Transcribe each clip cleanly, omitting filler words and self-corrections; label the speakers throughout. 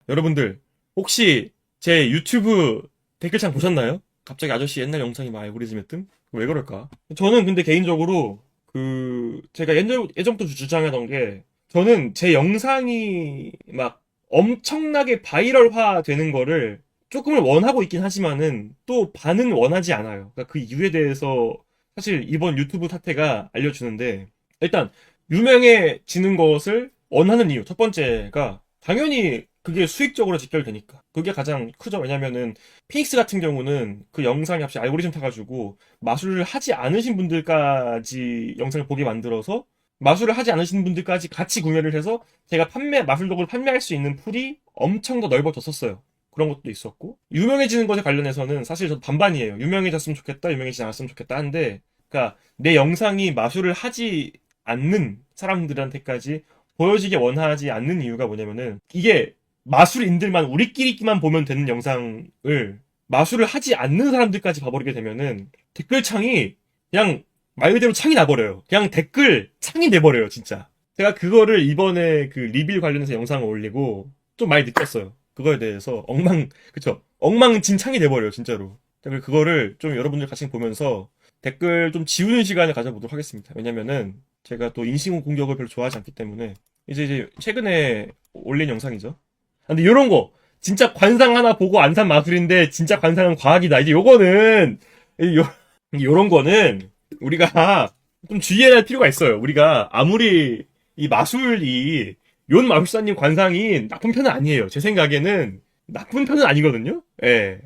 Speaker 1: 여러분들, 혹시 제 유튜브 댓글창 보셨나요? 갑자기 아저씨 옛날 영상이 막 알고리즘에 뜸? 왜 그럴까? 저는 근데 개인적으로, 제가 예전부터 주장하던 게, 저는 제 영상이 막 엄청나게 바이럴화 되는 거를 조금은 원하고 있긴 하지만은 또 반은 원하지 않아요. 그러니까 그 이유에 대해서 사실 이번 유튜브 사태가 알려주는데, 일단, 유명해지는 것을 원하는 이유. 첫 번째가, 당연히 그게 수익적으로 직결되니까. 그게 가장 크죠. 왜냐면은, 피닉스 같은 경우는 그 영상이 갑자기 알고리즘 타가지고, 마술을 하지 않으신 분들까지 영상을 보게 만들어서, 마술을 하지 않으신 분들까지 같이 구매를 해서, 제가 마술 도구를 판매할 수 있는 풀이 엄청 더 넓어졌었어요. 그런 것도 있었고, 유명해지는 것에 관련해서는 사실 저도 반반이에요. 유명해졌으면 좋겠다, 유명해지지 않았으면 좋겠다 한데, 그러니까 내 영상이 마술을 하지 않는 사람들한테까지 보여지게 원하지 않는 이유가 뭐냐면은 이게 마술인들만 우리끼리만 보면 되는 영상을 마술을 하지 않는 사람들까지 봐버리게 되면은 댓글창이 그냥 말 그대로 창이 나버려요. 그냥 댓글 창이 돼버려요, 진짜. 제가 그거를 이번에 그 리뷰 관련해서 영상을 올리고 좀 많이 느꼈어요. 그거에 대해서 그쵸? 엉망진창이 돼버려요, 진짜로. 그거를 좀 여러분들 같이 보면서 댓글 좀 지우는 시간을 가져보도록 하겠습니다. 왜냐면은 제가 또 인신 공격을 별로 좋아하지 않기 때문에 이제 최근에 올린 영상이죠. 근데 요런 거 진짜 관상 하나 보고 안 산 마술인데 진짜 관상은 과학이다. 이제 요거는 요 요런 거는 우리가 좀 주의해야 할 필요가 있어요. 우리가 아무리 이 마술이 요 마술사님 관상이 나쁜 편은 아니에요. 제 생각에는 나쁜 편은 아니거든요. 예.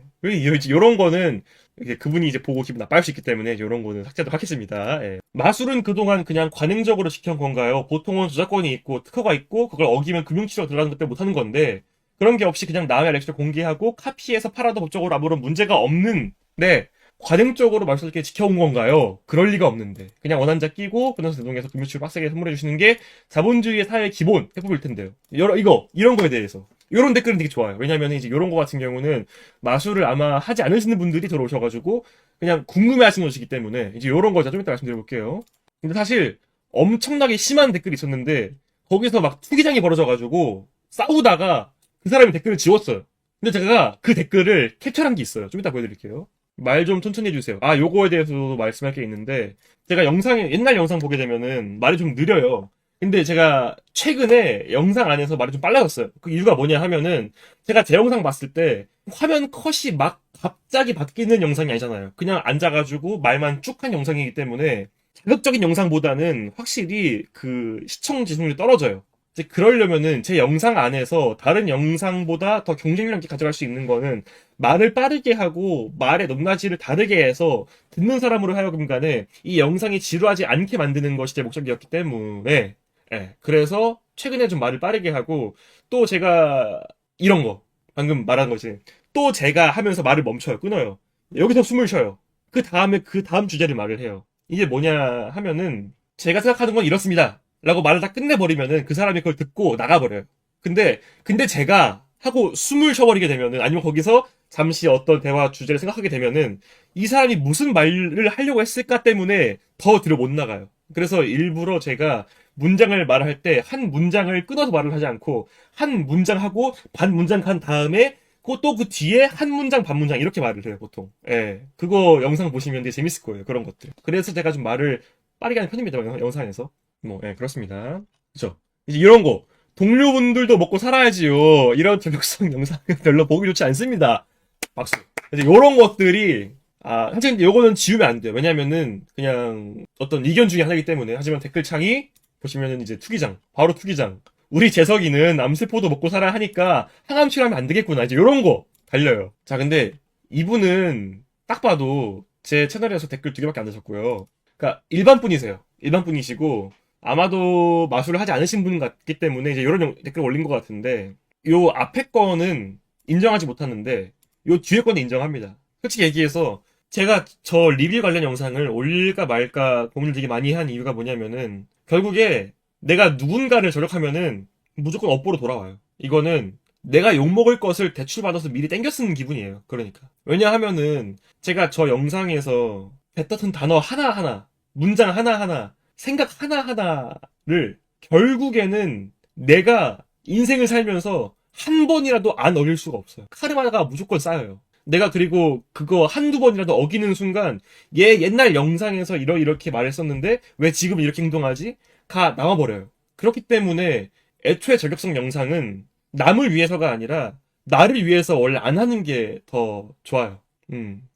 Speaker 1: 요런 거는 이제 그분이 이제 보고 기분 나빠할 수 있기 때문에 이런 거는 삭제하도록 하겠습니다. 예. 마술은 그동안 그냥 관행적으로 지켜온 건가요? 보통은 저작권이 있고 특허가 있고 그걸 어기면 금융치료 들어가는 것 때문에 못하는 건데 그런 게 없이 그냥 남의 렉처를 공개하고 카피해서 팔아도 법적으로 아무런 문제가 없는 네 관행적으로 마술사께 지켜온 건가요? 그럴 리가 없는데 그냥 원한자 끼고 변호사 대동해서 금융치료 빡세게 선물해 주시는 게 자본주의 사회의 기본 해법일 텐데요. 이런 거에 대해서 이런 댓글은 되게 좋아요. 왜냐면 이제 이런 거 같은 경우는 마술을 아마 하지 않으시는 분들이 들어오셔가지고 그냥 궁금해하시는 것이기 때문에 이제 이런 거 좀 이따 말씀드려볼게요. 근데 사실 엄청나게 심한 댓글이 있었는데 거기서 막 투기장이 벌어져가지고 싸우다가 그 사람이 댓글을 지웠어요. 근데 제가 그 댓글을 캡처한 게 있어요. 좀 이따 보여드릴게요. 말 좀 천천히 해주세요. 요거에 대해서도 말씀할 게 있는데 제가 옛날 영상 보게 되면은 말이 좀 느려요. 근데 제가 최근에 영상 안에서 말이 좀 빨라졌어요. 그 이유가 뭐냐 하면은 제가 제 영상 봤을 때 화면 컷이 막 갑자기 바뀌는 영상이 아니잖아요. 그냥 앉아가지고 말만 쭉 한 영상이기 때문에 자극적인 영상보다는 확실히 그 시청 지속률이 떨어져요. 이제 그러려면은 제 영상 안에서 다른 영상보다 더 경쟁력 있게 가져갈 수 있는 거는 말을 빠르게 하고 말의 높낮이를 다르게 해서 듣는 사람으로 하여금 간에 이 영상이 지루하지 않게 만드는 것이 제 목적이었기 때문에 예, 그래서 최근에 좀 말을 빠르게 하고 또 제가 이런 거 방금 말한 거지 또 제가 하면서 말을 멈춰요 끊어요 여기서 숨을 쉬어요 그 다음에 그 다음 주제를 말을 해요 이게 뭐냐 하면은 제가 생각하는 건 이렇습니다 라고 말을 다 끝내버리면은 그 사람이 그걸 듣고 나가버려요 근데 제가 하고 숨을 쉬어버리게 되면은 아니면 거기서 잠시 어떤 대화 주제를 생각하게 되면은 이 사람이 무슨 말을 하려고 했을까 때문에 더 뒤로 못 나가요 그래서 일부러 제가 문장을 말할 때 한 문장을 끊어서 말을 하지 않고 한 문장 하고 반 문장 간 다음에 또 그 뒤에 한 문장 반 문장 이렇게 말을 해요 보통. 예, 그거 영상 보시면 되게 재밌을 거예요 그런 것들. 그래서 제가 좀 말을 빠르게 하는 편입니다 영상에서. 뭐, 예, 그렇습니다. 그죠? 이제 이런 거 동료분들도 먹고 살아야지요. 이런 저격성 영상은 별로 보기 좋지 않습니다. 박수. 이제 이런 것들이 사실 요거는 지우면 안 돼요. 왜냐면은 그냥 어떤 의견 중에 하나이기 때문에. 하지만 댓글창이 보시면은 이제 투기장, 바로 투기장. 우리 재석이는 암세포도 먹고 살아야 하니까 항암 치료하면 안 되겠구나. 이제 요런 거 달려요. 자, 근데 이분은 딱 봐도 제 채널에서 댓글 2개밖에 안 다셨고요. 그러니까 일반 분이세요. 일반 분이시고 아마도 마술을 하지 않으신 분 같기 때문에 이제 요런 댓글 올린 것 같은데 요 앞에 거는 인정하지 못하는데 요 뒤에 거는 인정합니다. 솔직히 얘기해서 제가 저 리뷰 관련 영상을 올릴까 말까 고민을 되게 많이 한 이유가 뭐냐면은 결국에 내가 누군가를 저격하면은 무조건 업보로 돌아와요. 이거는 내가 욕먹을 것을 대출받아서 미리 땡겨 쓰는 기분이에요. 그러니까. 왜냐하면은 제가 저 영상에서 뱉었던 단어 하나하나, 문장 하나하나, 생각 하나하나를 결국에는 내가 인생을 살면서 한 번이라도 안 어길 수가 없어요. 카르마가 무조건 쌓여요. 내가 그리고 그거 한두 번이라도 어기는 순간 얘 옛날 영상에서 이렇게 말했었는데 왜 지금 이렇게 행동하지? 가 나와버려요. 그렇기 때문에 애초에 저격성 영상은 남을 위해서가 아니라 나를 위해서 원래 안 하는 게 더 좋아요.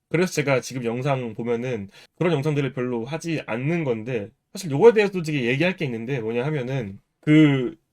Speaker 1: 그래서 제가 지금 영상 보면은 그런 영상들을 별로 하지 않는 건데 사실 요거에 대해서도 되게 얘기할 게 있는데 뭐냐 하면은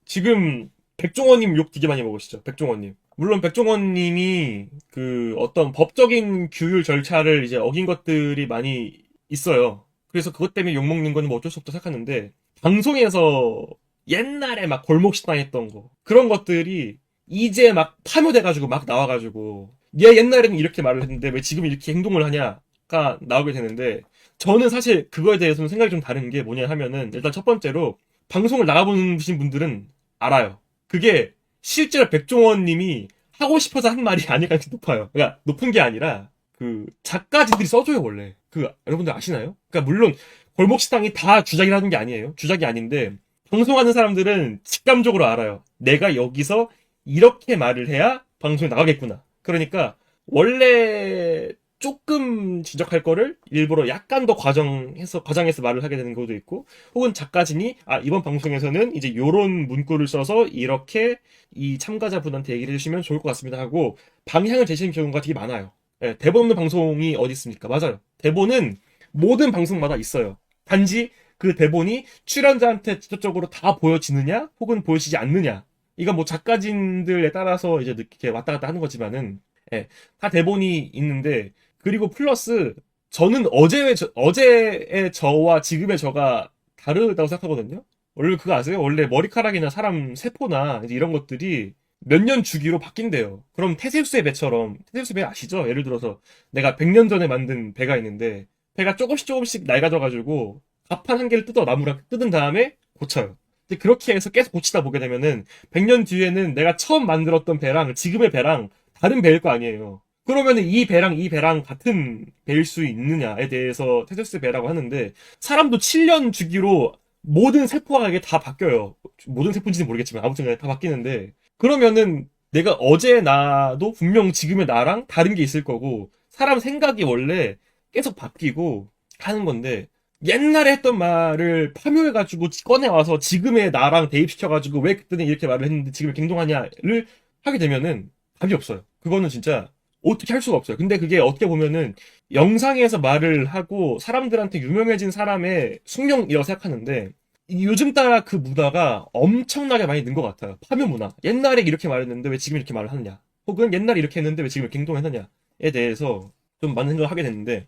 Speaker 1: 지금 백종원님 욕 되게 많이 먹으시죠. 백종원님. 물론 백종원님이 그 어떤 법적인 규율 절차를 이제 어긴 것들이 많이 있어요. 그래서 그것 때문에 욕먹는 건 뭐 어쩔 수 없다 생각하는데 방송에서 옛날에 막 골목식당 했던 거 그런 것들이 이제 막 파묘돼가지고 막 나와가지고 얘 옛날에는 이렇게 말을 했는데 왜 지금 이렇게 행동을 하냐가 나오게 되는데 저는 사실 그거에 대해서는 생각이 좀 다른 게 뭐냐 하면은 일단 첫 번째로 방송을 나가보신 분들은 알아요. 그게 실제로 백종원 님이 하고 싶어서 한 말이 아닐 가능성이 높아요. 그러니까 높은 게 아니라 그 작가진들이 써줘요 원래. 그 여러분들 아시나요? 그러니까 물론 골목식당이 다 주작이라는 게 아니에요. 주작이 아닌데 방송하는 사람들은 직감적으로 알아요. 내가 여기서 이렇게 말을 해야 방송에 나가겠구나. 그러니까 원래 조금 지적할 거를 일부러 약간 더 과장해서 말을 하게 되는 것도 있고, 혹은 작가진이 이번 방송에서는 이제 요런 문구를 써서 이렇게 이 참가자분한테 얘기를 해주시면 좋을 것 같습니다 하고 방향을 제시하는 경우가 되게 많아요. 예, 대본 없는 방송이 어디 있습니까? 맞아요. 대본은 모든 방송마다 있어요. 단지 그 대본이 출연자한테 직접적으로 다 보여지느냐, 혹은 보여지지 않느냐. 이건 뭐 작가진들에 따라서 이제 이렇게 왔다 갔다 하는 거지만은, 예, 다 대본이 있는데, 그리고 플러스, 저는 어제의 저와 지금의 저가 다르다고 생각하거든요? 원래 그거 아세요? 원래 머리카락이나 사람 세포나 이제 이런 것들이 몇 년 주기로 바뀐대요. 그럼 테세우스의 배처럼, 테세우스 배 아시죠? 예를 들어서 내가 100년 전에 만든 배가 있는데, 배가 조금씩 낡아져가지고, 갑판 한 개를 나무랑 뜯은 다음에 고쳐요. 근데 그렇게 해서 계속 고치다 보게 되면은 100년 뒤에는 내가 처음 만들었던 배랑 지금의 배랑 다른 배일 거 아니에요. 그러면은 이 배랑 같은 배일 수 있느냐에 대해서 테세우스 배라고 하는데 사람도 7년 주기로 모든 세포가 이게 다 바뀌어요. 모든 세포인지는 모르겠지만 아무튼 간에 다 바뀌는데 그러면은 내가 어제 나도 분명 지금의 나랑 다른 게 있을 거고 사람 생각이 원래 계속 바뀌고 하는 건데 옛날에 했던 말을 파묘해가지고 꺼내와서 지금의 나랑 대입시켜가지고 왜 그때는 이렇게 말을 했는데 지금 행동하냐를 하게 되면은 답이 없어요. 그거는 진짜 어떻게 할 수가 없어요. 근데 그게 어떻게 보면은 영상에서 말을 하고 사람들한테 유명해진 사람의 숙명이라고 생각하는데 요즘 따라 그 문화가 엄청나게 많이 는 것 같아요. 파묘 문화. 옛날에 이렇게 말했는데 왜 지금 이렇게 말을 하느냐. 혹은 옛날에 이렇게 했는데 왜 지금 이렇게 행동했느냐에 대해서 좀 많은 생각을 하게 됐는데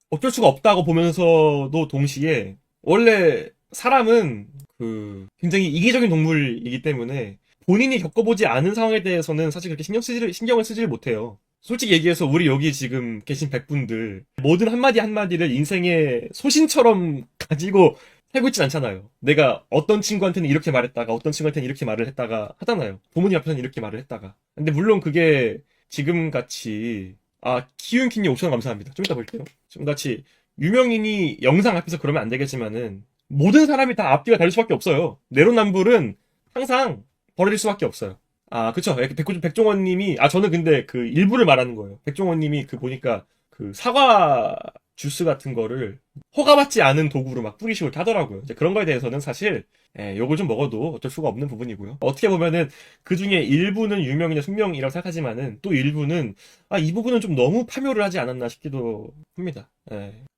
Speaker 1: 어쩔 수가 없다고 보면서도 동시에 원래 사람은 굉장히 이기적인 동물이기 때문에 본인이 겪어보지 않은 상황에 대해서는 사실 그렇게 신경을 쓰질 못해요. 솔직히 얘기해서 우리 여기 지금 계신 100분들 모든 한마디 한마디를 인생의 소신처럼 가지고 살고 있진 않잖아요. 내가 어떤 친구한테는 이렇게 말했다가 어떤 친구한테는 이렇게 말을 했다가 하잖아요. 부모님 앞에서는 이렇게 말을 했다가. 근데 물론 그게 지금 같이 키윤키님 5,000원 감사합니다. 좀 이따 볼게요. 지금같이 유명인이 영상 앞에서 그러면 안 되겠지만은 모든 사람이 다 앞뒤가 다를 수밖에 없어요. 내로남불은 항상 벌어질 수밖에 없어요. 그쵸. 백종원님이 저는 근데 그 일부를 말하는 거예요. 백종원님이 보니까 그 사과 주스 같은 거를 허가받지 않은 도구로 막 뿌리시고 이렇게 하더라고요. 이제 그런 거에 대해서는 사실 욕을 좀 먹어도 어쩔 수가 없는 부분이고요. 어떻게 보면은 그 중에 일부는 유명인의 숙명이라고 생각하지만은 또 일부는 이 부분은 좀 너무 파묘를 하지 않았나 싶기도 합니다.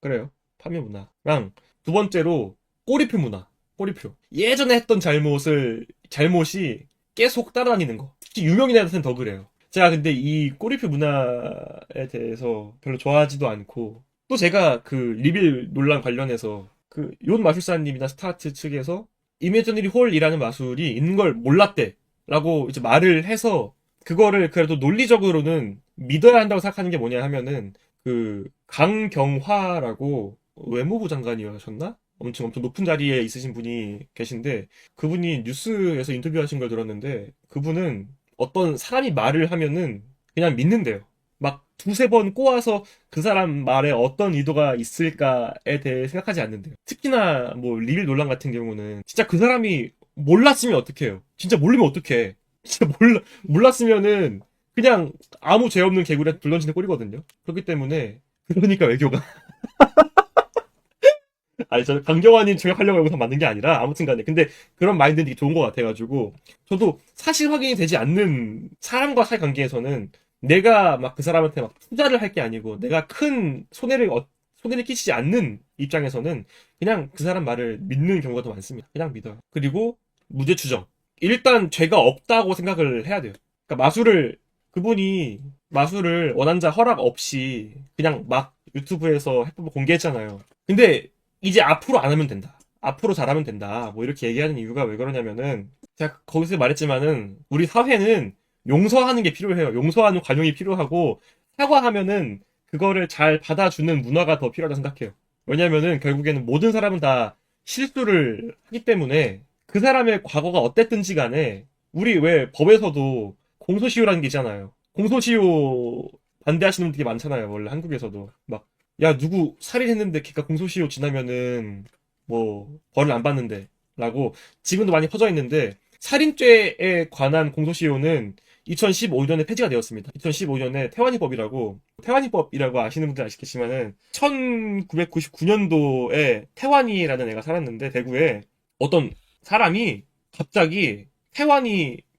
Speaker 1: 그래요. 파묘 문화랑 두 번째로 꼬리표 문화. 꼬리표. 예전에 했던 잘못이 계속 따라다니는 거. 특히 유명인한테는 더 그래요. 제가 근데 이 꼬리표 문화에 대해서 별로 좋아하지도 않고 또 제가 그 리빌 논란 관련해서 그 욤 마술사님이나 스타트 측에서 이매저너리 홀이라는 마술이 있는 걸 몰랐대 라고 이제 말을 해서 그거를 그래도 논리적으로는 믿어야 한다고 생각하는 게 뭐냐 하면은 그 강경화라고 외무부 장관이셨나? 엄청 높은 자리에 있으신 분이 계신데 그분이 뉴스에서 인터뷰하신 걸 들었는데 그분은 어떤 사람이 말을 하면은 그냥 믿는데요. 막 두세 번 꼬아서 그 사람 말에 어떤 의도가 있을까에 대해 생각하지 않는데요. 특히나 뭐 리빌 논란 같은 경우는 진짜 그 사람이 몰랐으면 어떡해요. 진짜 모르면 어떡해. 진짜 몰랐으면은 그냥 아무 죄 없는 개구리한테 불 던지는 꼴이거든요. 그렇기 때문에 그러니까 외교가 아니 저 강경환님 저격하려고 영상 만든 게 아니라 아무튼 간에 근데 그런 마인드는 되게 좋은 것 같아가지고 저도 사실 확인이 되지 않는 사람과 사이 관계에서는 내가 막 그 사람한테 막 투자를 할 게 아니고 내가 큰 손해를 끼치지 않는 입장에서는 그냥 그 사람 말을 믿는 경우가 더 많습니다. 그냥 믿어요. 그리고 무죄 추정. 일단 죄가 없다고 생각을 해야 돼요. 그러니까 그분이 마술을 원한자 허락 없이 그냥 막 유튜브에서 해법을 공개했잖아요. 근데 이제 앞으로 안 하면 된다. 앞으로 잘하면 된다. 뭐 이렇게 얘기하는 이유가 왜 그러냐면은 제가 거기서 말했지만은 우리 사회는 용서하는 게 필요해요. 용서하는 관용이 필요하고 사과하면은 그거를 잘 받아주는 문화가 더 필요하다고 생각해요. 왜냐면은 결국에는 모든 사람은 다 실수를 하기 때문에 그 사람의 과거가 어땠든지 간에 우리 왜 법에서도 공소시효라는 게 있잖아요. 공소시효 반대하시는 분들이 많잖아요. 원래 한국에서도 막 야, 누구 살인했는데 걔가 공소시효 지나면은 뭐 벌을 안 받는데 라고 지금도 많이 퍼져 있는데 살인죄에 관한 공소시효는 2015년에 폐지가 되었습니다. 2015년에 태완이법이라고 아시는 분들 아시겠지만은 1999년도에 태완이라는 애가 살았는데 대구에 어떤 사람이 갑자기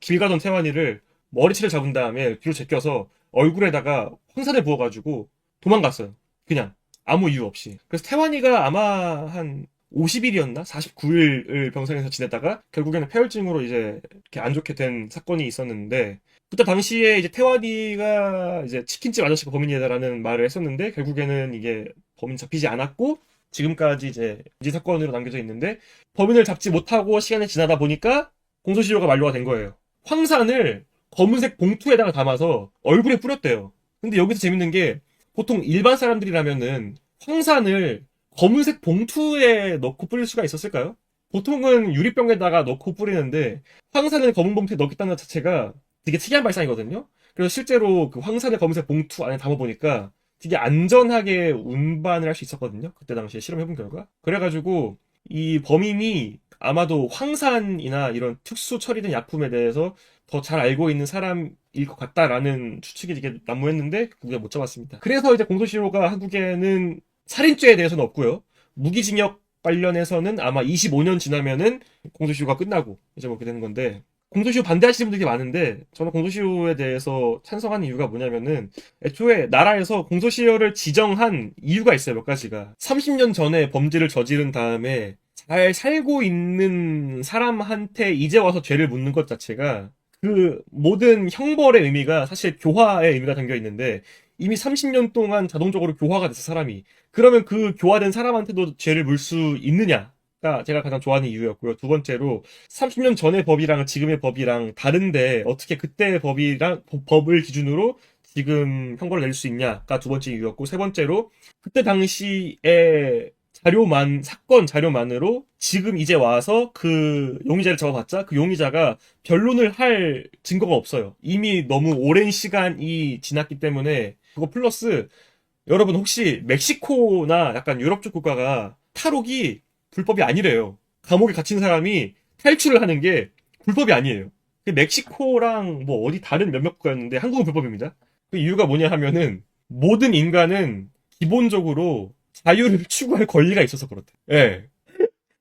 Speaker 1: 길 가던 태완이를 머리채를 잡은 다음에 뒤로 제껴서 얼굴에다가 황산을 부어가지고 도망갔어요. 그냥 아무 이유 없이. 그래서 태환이가 아마 한 50일이었나? 49일을 병상에서 지냈다가 결국에는 폐혈증으로 이제 이렇게 안 좋게 된 사건이 있었는데 그때 당시에 이제 태환이가 이제 치킨집 아저씨가 범인이다라는 말을 했었는데 결국에는 이게 범인 잡히지 않았고 지금까지 이제 인지 사건으로 남겨져 있는데 범인을 잡지 못하고 시간이 지나다 보니까 공소시효가 만료가 된 거예요. 황산을 검은색 봉투에다가 담아서 얼굴에 뿌렸대요. 근데 여기서 재밌는 게 보통 일반 사람들이라면은 황산을 검은색 봉투에 넣고 뿌릴 수가 있었을까요? 보통은 유리병에다가 넣고 뿌리는데 황산을 검은 봉투에 넣겠다는 것 자체가 되게 특이한 발상이거든요. 그래서 실제로 그 황산을 검은색 봉투 안에 담아보니까 되게 안전하게 운반을 할 수 있었거든요. 그때 당시에 실험해본 결과. 그래가지고 이 범인이 아마도 황산이나 이런 특수 처리된 약품에 대해서 더 잘 알고 있는 사람일 것 같다라는 추측이 되게 난무했는데 우리가 못 잡았습니다. 그래서 이제 공소시효가 한국에는 살인죄에 대해서는 없고요. 무기징역 관련해서는 아마 25년 지나면은 공소시효가 끝나고 이제 그렇게 되는 건데 공소시효 반대하시는 분들이 많은데 저는 공소시효에 대해서 찬성하는 이유가 뭐냐면은 애초에 나라에서 공소시효를 지정한 이유가 있어요. 몇 가지가. 30년 전에 범죄를 저지른 다음에 잘 살고 있는 사람한테 이제 와서 죄를 묻는 것 자체가 그 모든 형벌의 의미가 사실 교화의 의미가 담겨 있는데 이미 30년 동안 자동적으로 교화가 됐어 사람이. 그러면 그 교화된 사람한테도 죄를 물 수 있느냐가 제가 가장 좋아하는 이유였고요. 두 번째로 30년 전의 법이랑 지금의 법이랑 다른데 어떻게 그때의 법을 기준으로 지금 형벌을 낼 수 있냐가 두 번째 이유였고 세 번째로 그때 당시에 사건 자료만으로 지금 이제 와서 그 용의자를 잡아봤자 그 용의자가 변론을 할 증거가 없어요. 이미 너무 오랜 시간이 지났기 때문에 그거 플러스 여러분 혹시 멕시코나 약간 유럽 쪽 국가가 탈옥이 불법이 아니래요. 감옥에 갇힌 사람이 탈출을 하는 게 불법이 아니에요. 그 멕시코랑 뭐 어디 다른 몇몇 국가였는데 한국은 불법입니다. 그 이유가 뭐냐 하면은 모든 인간은 기본적으로 자유를 추구할 권리가 있어서 그렇대. 예.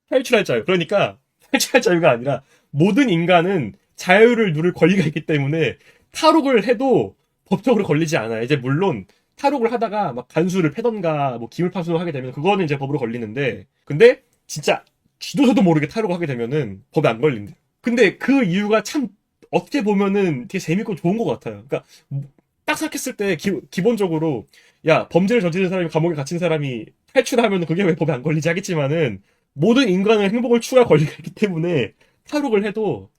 Speaker 1: 탈출할 자유. 그러니까 탈출할 자유가 아니라 모든 인간은 자유를 누릴 권리가 있기 때문에 탈옥을 해도 법적으로 걸리지 않아요. 이제 물론 탈옥을 하다가 막 간수를 패던가 뭐 기물파손을 하게 되면 그거는 이제 법으로 걸리는데 근데 진짜 지도서도 모르게 탈옥을 하게 되면은 법에 안 걸린대요. 근데 그 이유가 참 어떻게 보면은 되게 재밌고 좋은 것 같아요. 그러니까 딱 생각했을 때 기본적으로 야 범죄를 저지른 사람이 감옥에 갇힌 사람이 탈출하면 그게 왜 법에 안 걸리지 하겠지만은 모든 인간은 행복을 추구할 권리가 있기 때문에 탈옥을 해도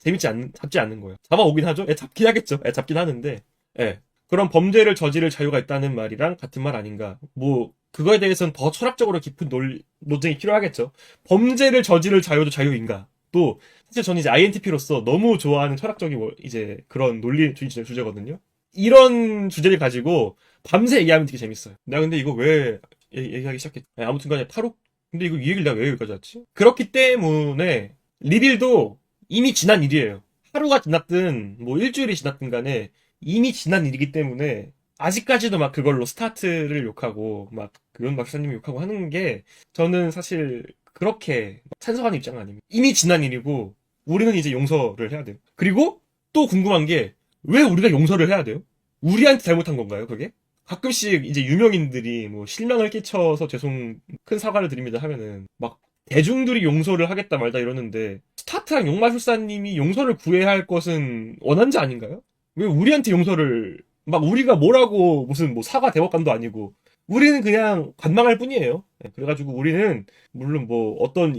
Speaker 1: 잡지 않는 거예요. 잡아오긴 하죠. 잡긴 하겠죠. 잡긴 하는데 예. 그런 범죄를 저지를 자유가 있다는 말이랑 같은 말 아닌가. 뭐 그거에 대해서는 더 철학적으로 깊은 논쟁이 필요하겠죠. 범죄를 저지를 자유도 자유인가? 또 사실 저는 이제 INTP로서 너무 좋아하는 철학적인 이제 그런 논리 주제거든요. 이런 주제를 가지고 밤새 얘기하면 되게 재밌어요. 내가 근데 이거 왜 얘기하기 시작했지? 아무튼 간에 탈옥? 근데 이거 이 얘기를 내가 왜 여기까지 왔지? 그렇기 때문에 리빌도 이미 지난 일이에요. 하루가 지났든 뭐 일주일이 지났든 간에 이미 지난 일이기 때문에 아직까지도 막 그걸로 스타트를 욕하고 막 그런 박사님이 욕하고 하는 게 저는 사실 그렇게 찬성하는 입장은 아닙니다. 이미 지난 일이고 우리는 이제 용서를 해야 돼요. 그리고 또 궁금한 게 왜 우리가 용서를 해야 돼요? 우리한테 잘못한 건가요, 그게? 가끔씩 이제 유명인들이 뭐 실망을 끼쳐서 큰 사과를 드립니다 하면은 막 대중들이 용서를 하겠다 말다 이러는데 스타트랑 용마술사님이 용서를 구해야 할 것은 원한자 아닌가요? 왜 우리한테 용서를 막 우리가 뭐라고 무슨 뭐 사과 대법관도 아니고 우리는 그냥 관망할 뿐이에요. 네, 그래가지고 우리는 물론 뭐 어떤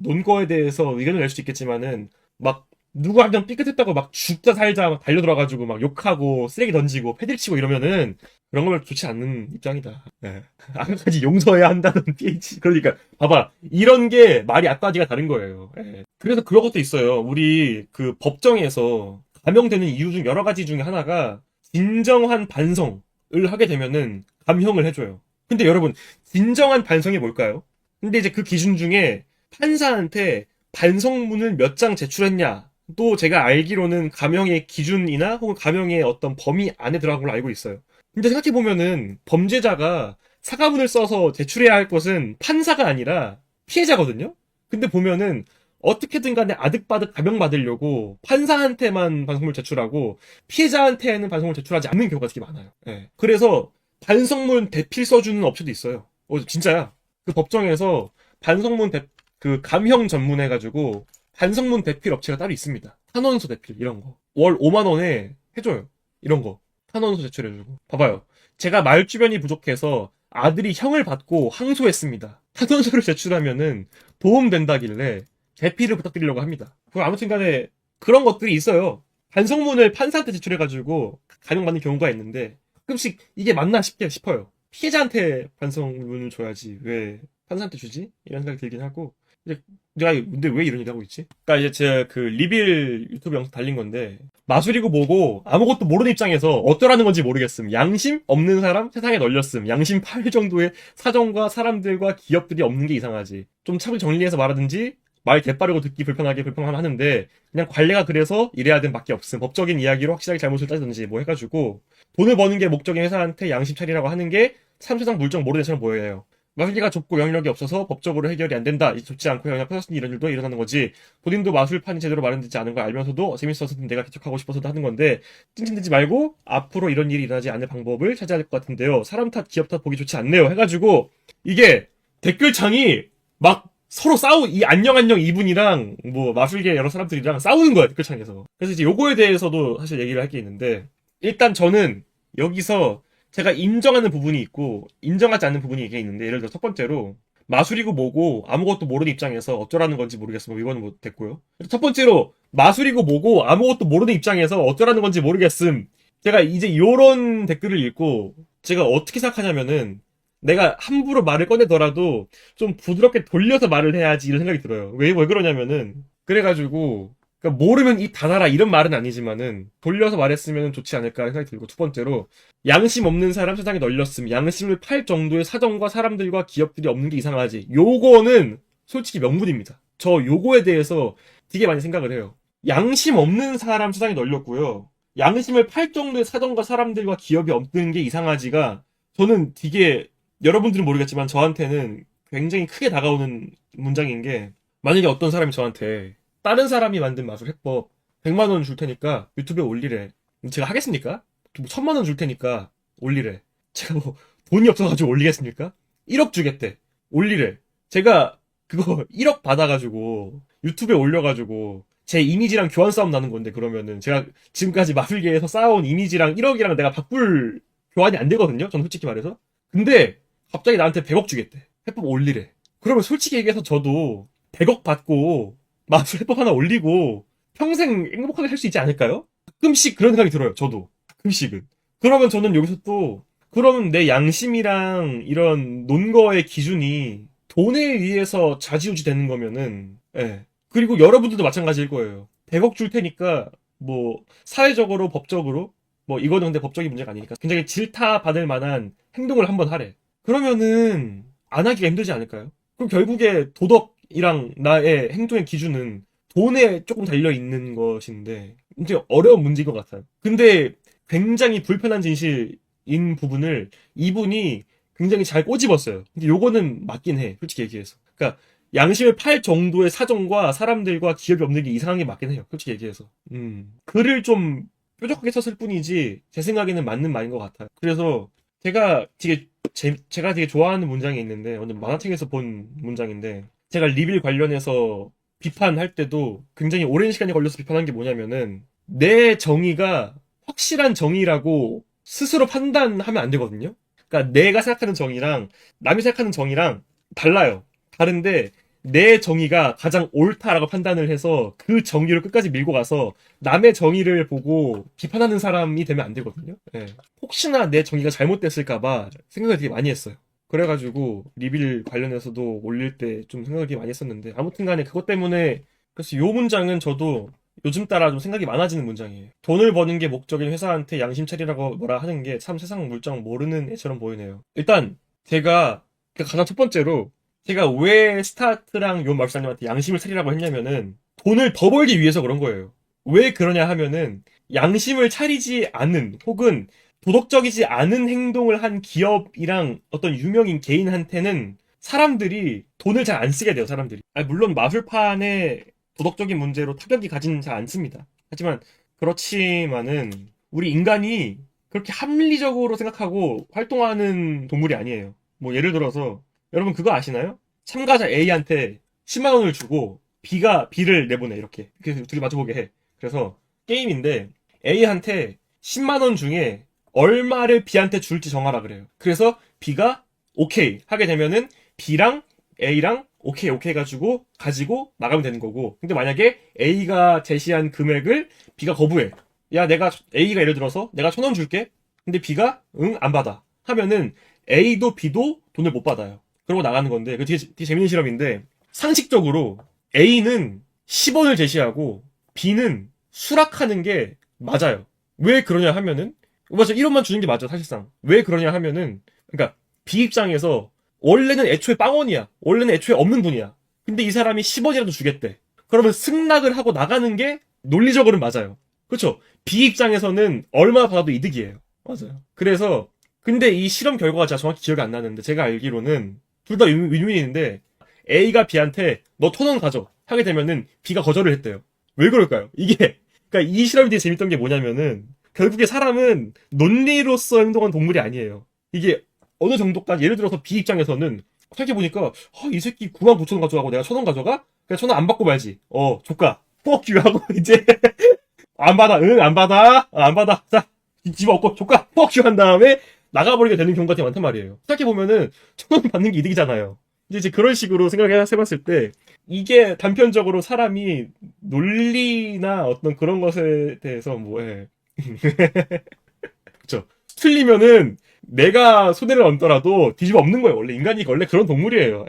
Speaker 1: 논거에 대해서 의견을 낼 수 있겠지만은 막 누구 한 명 삐끗했다고 막 죽자 살자 막 달려들어가지고 막 욕하고 쓰레기 던지고 패들치고 이러면은 그런 걸 좋지 않는 입장이다. 예. 아까까지 용서해야 한다는 PH. 그러니까 봐봐 이런 게 말이 앞가지가 다른 거예요. 예. 그래서 그런 것도 있어요. 우리 그 법정에서 감형되는 이유 중 여러 가지 중에 하나가 진정한 반성을 하게 되면은 감형을 해줘요. 근데 여러분 진정한 반성이 뭘까요? 근데 이제 그 기준 중에 판사한테 반성문을 몇 장 제출했냐 또 제가 알기로는 감형의 기준이나 혹은 감형의 어떤 범위 안에 들어간 걸로 알고 있어요. 근데 생각해보면은 범죄자가 사과문을 써서 제출해야 할 것은 판사가 아니라 피해자거든요? 근데 보면은 어떻게든 간에 아득바득 감형받으려고 판사한테만 반성문을 제출하고 피해자한테는 반성문을 제출하지 않는 경우가 되게 많아요. 예. 그래서 반성문 대필 써주는 업체도 있어요. 진짜야. 그 법정에서 반성문 그 감형 전문해가지고 반성문 대필 업체가 따로 있습니다. 탄원서 대필 이런 거. 월 5만 원에 해줘요. 이런 거. 탄원서 제출해주고. 봐봐요. 제가 말 주변이 부족해서 아들이 형을 받고 항소했습니다. 탄원서를 제출하면은 도움된다길래 대필을 부탁드리려고 합니다. 아무튼 간에 그런 것들이 있어요. 반성문을 판사한테 제출해가지고 감형받는 경우가 있는데 가끔씩 이게 맞나 싶어요. 피해자한테 반성문을 줘야지 왜 판사한테 주지? 이런 생각이 들긴 하고 내가 근데 왜 이런 얘기 하고 있지? 그러니까 이제 제가 그 리빌 유튜브 영상 달린 건데 마술이고 뭐고 아무것도 모르는 입장에서 어쩌라는 건지 모르겠음. 양심 없는 사람 세상에 널렸음. 양심 팔 정도의 사정과 사람들과 기업들이 없는 게 이상하지. 좀 차분히 정리해서 말하든지 말 개빠르고 듣기 불편하게 불평하면 하는데 그냥 관례가 그래서 이래야 된 밖에 없음. 법적인 이야기로 확실하게 잘못을 따지든지 뭐 해가지고 돈을 버는 게 목적인 회사한테 양심 차리라고 하는 게 참 세상 물정 모르는 애처럼 보여요. 마술기가 좁고 명령력이 없어서 법적으로 해결이 안 된다. 좋지 않고 그냥 퍼졌으니 이런 일도 일어나는 거지. 본인도 마술판이 제대로 마련되지 않은 걸 알면서도 재밌어서 내가 개척하고 싶어서도 하는 건데 찡찡대지 말고 앞으로 이런 일이 일어나지 않을 방법을 찾아야 될 것 같은데요. 사람 탓, 기업 탓 보기 좋지 않네요. 해가지고 이게 댓글창이 막 서로 이 안녕 이분이랑 뭐 마술계 여러 사람들이랑 싸우는 거야 댓글창에서. 그래서 이제 요거에 대해서도 사실 얘기를 할 게 있는데 일단 저는 여기서 제가 인정하는 부분이 있고 인정하지 않는 부분이 게 있는데 예를 들어 첫 번째로 마술이고 뭐고 아무것도 모르는 입장에서 어쩌라는 건지 모르겠음. 뭐 이거는 뭐 됐고요. 첫 번째로 마술이고 뭐고 아무것도 모르는 입장에서 어쩌라는 건지 모르겠음. 제가 이제 요런 댓글을 읽고 제가 어떻게 생각하냐면은 내가 함부로 말을 꺼내더라도 좀 부드럽게 돌려서 말을 해야지 이런 생각이 들어요. 왜 그러냐면은 그래가지고 그러니까 모르면 입 닫아라 이런 말은 아니지만은 돌려서 말했으면 좋지 않을까 생각이 들고 두 번째로 양심 없는 사람 세상에 널렸음. 양심을 팔 정도의 사정과 사람들과 기업들이 없는 게 이상하지. 요거는 솔직히 명분입니다. 저 요거에 대해서 되게 많이 생각을 해요. 양심 없는 사람 세상에 널렸고요. 양심을 팔 정도의 사정과 사람들과 기업이 없는 게 이상하지가 저는 되게 여러분들은 모르겠지만 저한테는 굉장히 크게 다가오는 문장인 게 만약에 어떤 사람이 저한테 다른 사람이 만든 마술 해법 100만 원 줄 테니까 유튜브에 올리래. 제가 하겠습니까? 뭐 1000만 원 줄 테니까 올리래. 제가 뭐 돈이 없어가지고 올리겠습니까? 1억 주겠대. 올리래. 제가 그거 1억 받아가지고 유튜브에 올려가지고 제 이미지랑 교환 싸움 나는 건데 그러면은 제가 지금까지 마술계에서 쌓아온 이미지랑 1억이랑 내가 바꿀 교환이 안 되거든요. 저는 솔직히 말해서. 근데 갑자기 나한테 100억 주겠대. 해법 올리래. 그러면 솔직히 얘기해서 저도 100억 받고 마술 해법 하나 올리고 평생 행복하게 살 수 있지 않을까요? 가끔씩 그런 생각이 들어요. 저도. 가끔씩은. 그러면 저는 여기서 또 그러면 내 양심이랑 이런 논거의 기준이 돈에 의해서 좌지우지 되는 거면은 예. 그리고 여러분들도 마찬가지일 거예요. 100억 줄 테니까 뭐 사회적으로 법적으로 뭐 이거는 근데 법적인 문제가 아니니까 굉장히 질타받을 만한 행동을 한번 하래. 그러면은 안 하기가 힘들지 않을까요? 그럼 결국에 도덕이랑 나의 행동의 기준은 돈에 조금 달려있는 것인데, 이제 어려운 문제인 것 같아요. 근데 굉장히 불편한 진실인 부분을 이분이 굉장히 잘 꼬집었어요. 근데 요거는 맞긴 해, 솔직히 얘기해서. 그러니까 양심을 팔 정도의 사정과 사람들과 기업이 없는 게 이상한 게 맞긴 해요, 솔직히 얘기해서. 글을 좀 뾰족하게 썼을 뿐이지 제 생각에는 맞는 말인 것 같아요. 그래서 제가 되게 좋아하는 문장이 있는데, 오늘 만화책에서 본 문장인데, 제가 리빌 관련해서 비판할 때도 굉장히 오랜 시간이 걸려서 비판한 게 뭐냐면은, 내 정의가 확실한 정의라고 스스로 판단하면 안 되거든요. 그러니까 내가 생각하는 정의랑 남이 생각하는 정의랑 달라요. 다른데 내 정의가 가장 옳다라고 판단을 해서 그 정의를 끝까지 밀고 가서 남의 정의를 보고 비판하는 사람이 되면 안 되거든요. 예. 혹시나 내 정의가 잘못됐을까봐 생각을 되게 많이 했어요. 그래가지고 리빌 관련해서도 올릴 때 좀 생각을 되게 많이 했었는데, 아무튼 간에 그것 때문에, 그래서 요 문장은 저도 요즘 따라 좀 생각이 많아지는 문장이에요. 돈을 버는 게 목적인 회사한테 양심 차리라고 뭐라 하는 게 참 세상 물정 모르는 애처럼 보이네요. 일단 제가 가장 첫 번째로, 제가 왜 스타트랑 요 마술사님한테 양심을 차리라고 했냐면은 돈을 더 벌기 위해서 그런 거예요. 왜 그러냐 하면은 양심을 차리지 않은, 혹은 도덕적이지 않은 행동을 한 기업이랑 어떤 유명인 개인한테는 사람들이 돈을 잘 안 쓰게 돼요, 사람들이. 아니, 물론 마술판에 도덕적인 문제로 타격이 가지는 잘 않습니다. 하지만 그렇지만은 우리 인간이 그렇게 합리적으로 생각하고 활동하는 동물이 아니에요. 뭐 예를 들어서 여러분 그거 아시나요? 참가자 A한테 10만 원을 주고 B를 내보내, 이렇게. 그래서 둘이 마주보게 해. 그래서 게임인데 A한테 10만 원 중에 얼마를 B한테 줄지 정하라 그래요. 그래서 B가 오케이 하게 되면은 B랑 A랑 오케이 해가지고 가지고 나가면 되는 거고, 근데 만약에 A가 제시한 금액을 B가 거부해. 야, A가 예를 들어서 내가 1,000원 줄게. 근데 B가 응, 안 받아 하면은 A도 B도 돈을 못 받아요. 그러고 나가는 건데, 그 되게 재밌는 실험인데, 상식적으로 A는 10원을 제시하고 B는 수락하는 게 맞아요. 왜 그러냐 하면은, 맞아, 1원만 주는 게 맞아, 사실상. 왜 그러냐 하면은, 그러니까 B 입장에서 원래는 애초에 빵원이야. 원래는 애초에 없는 분이야. 근데 이 사람이 10원이라도 주겠대. 그러면 승낙을 하고 나가는 게 논리적으로는 맞아요. 그렇죠? B 입장에서는 얼마 받아도 이득이에요. 맞아요. 그래서, 근데 이 실험 결과가 제가 정확히 기억이 안 나는데, 제가 알기로는 둘 다 윈윈인데 A가 B한테 너 1,000원 가져 하게 되면은 B가 거절을 했대요. 왜 그럴까요? 그러니까 이 실험이 되게 재밌던 게 뭐냐면은, 결국에 사람은 논리로서 행동한 동물이 아니에요. 이게 어느 정도까지, 예를 들어서 B 입장에서는 생각해보니까 이 새끼 99,000원 가져가고 내가 1,000원 가져가? 그냥 1,000원 안 받고 말지. 조까. 뻑큐 하고 이제 안 받아. 응, 안 받아. 안 받아. 자, 집어엎고 조까. 뻑큐 한 다음에 나가버리게 되는 경우가 되게 많단 말이에요. 생각해보면은 1,000원 받는 게 이득이잖아요. 이제 그런 식으로 생각해봤을 때, 이게 단편적으로 사람이 논리나 어떤 그런 것에 대해서 그쵸. 틀리면은 내가 손해를 얹더라도 뒤집어 엎는 거예요. 원래 그런 동물이에요.